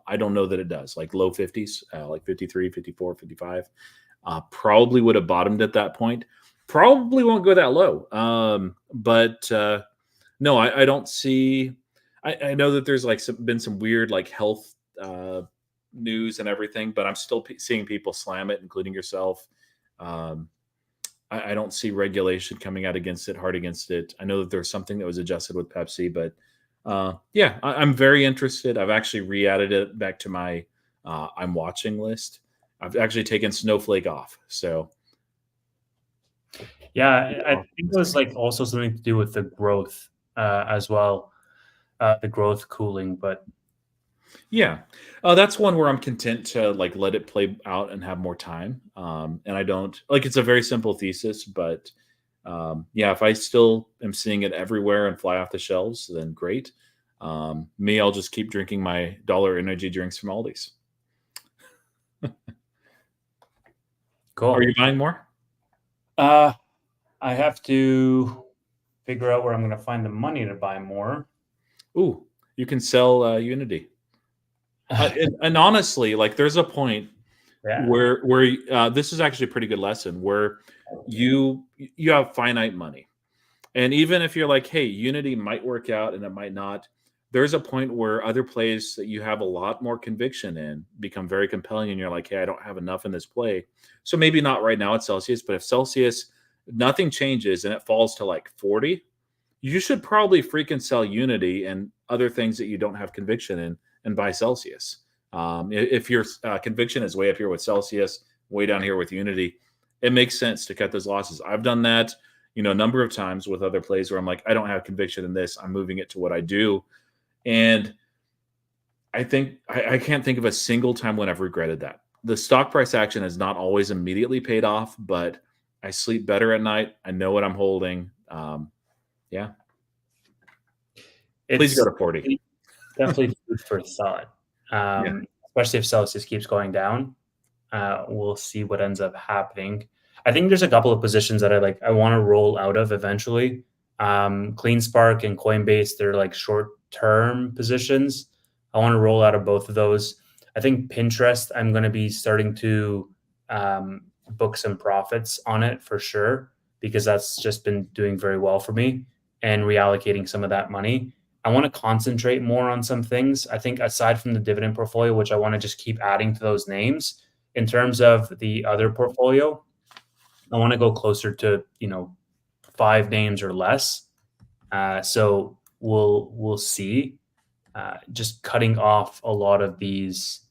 I don't know that it does, like low 50s, like 53, 54, 55. Probably would have bottomed at that point. Probably won't go that low. But no, I don't see. I know that there's like been some weird like health news and everything, but I'm still seeing people slam it, including yourself. Um, I don't see regulation coming out against it, hard against it. I know that there's something that was adjusted with Pepsi, but yeah, I'm very interested. I've actually re-added it back to my I'm watching list. I've actually taken Snowflake off. So Yeah, I think it was like also something to do with the growth as well, the growth cooling. But yeah, that's one where I'm content to like let it play out and have more time. And I don't like it's a very simple thesis, but yeah, if I still am seeing it everywhere and fly off the shelves, then great. Me, I'll just keep drinking my dollar energy drinks from Aldi's. Are cool. you buying more? Uh, I have to figure out where I'm going to find the money to buy more. Ooh, you can sell Unity. And honestly, like there's a point Yeah. where this is actually a pretty good lesson where you have finite money And even if you're like, hey, Unity might work out and it might not, there's a point where other plays that you have a lot more conviction in become very compelling, and you're like, hey, I don't have enough in this play. So maybe not right now at Celsius, but if Celsius, nothing changes and it falls to like 40, you should probably freaking sell Unity and other things that you don't have conviction in and buy Celsius. If your conviction is way up here with Celsius, way down here with Unity, it makes sense to cut those losses. I've done that, a number of times with other plays where I'm like, I don't have conviction in this. I'm moving it to what I do. And I think I can't think of a single time when I've regretted that. The stock price action has not always immediately paid off, but I sleep better at night. I know what I'm holding. Yeah. Please go to 40. Definitely food for thought. Especially if Celsius keeps going down. We'll see what ends up happening. I think there's a couple of positions that I want to roll out of eventually. CleanSpark and Coinbase, they're like short-term positions. I want to roll out of both of those. I think Pinterest, I'm going to be starting to book some profits on it for sure, because that's just been doing very well for me, and reallocating some of that money. I want to concentrate more on some things. I think aside from the dividend portfolio, which I want to just keep adding to those names, in terms of the other portfolio, I want to go closer to 5 names or less. So we'll see. Just cutting off a lot of these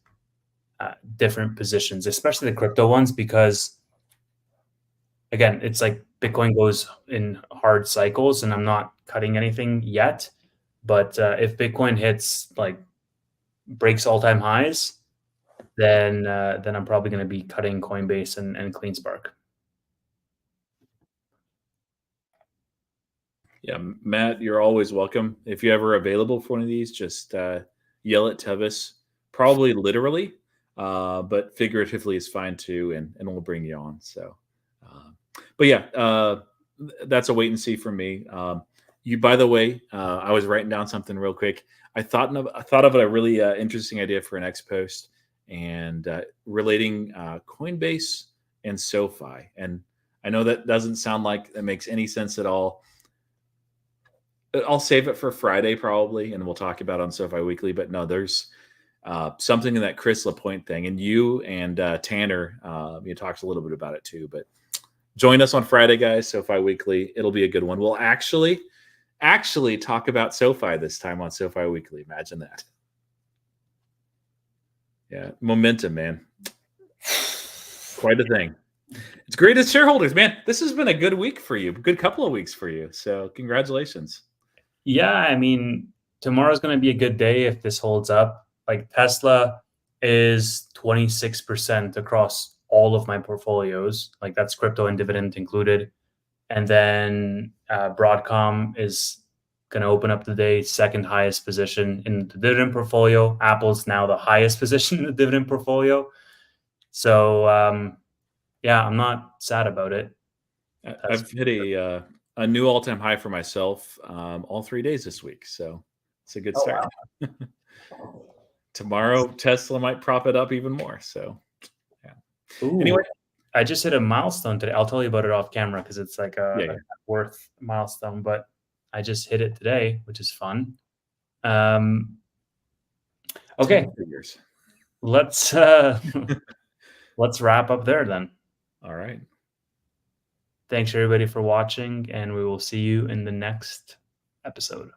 different positions, especially the crypto ones, because again, it's like Bitcoin goes in hard cycles, and I'm not cutting anything yet. But if Bitcoin breaks all-time highs, then I'm probably going to be cutting Coinbase and CleanSpark. Yeah, Matt, you're always welcome. If you're ever available for one of these, just yell at Tevis, probably literally, but figuratively is fine too, and we'll bring you on. So, but yeah, that's a wait and see for me. By the way, I was writing down something real quick. I thought of a really interesting idea for an X post, and relating Coinbase and SoFi. And I know that doesn't sound like it makes any sense at all. I'll save it for Friday probably, and we'll talk about it on SoFi Weekly. But no, there's something in that Chris LaPointe thing, and you and Tanner, you talked a little bit about it too. But join us on Friday, guys. SoFi Weekly. It'll be a good one. We'll actually talk about SoFi this time on SoFi Weekly. Imagine that. Yeah, momentum, man. Quite a thing. It's great as shareholders, man. This has been a good week for you, good couple of weeks for you. So congratulations. Yeah, I mean, tomorrow's going to be a good day if this holds up. Like Tesla is 26% across all of my portfolios. Like that's crypto and dividend included. And then Broadcom is going to open up the day second highest position in the dividend portfolio. Apple's now the highest position in the dividend portfolio. So yeah, I'm not sad about it. I've hit a new all-time high for myself all 3 days this week. So it's a good start. Wow. Tomorrow, Tesla might prop it up even more. So yeah. Ooh, anyway, I just hit a milestone today. I'll tell you about it off camera because it's like a worth milestone, but I just hit it today, which is fun. Okay, let's wrap up there then. All right. Thanks everybody for watching, and we will see you in the next episode.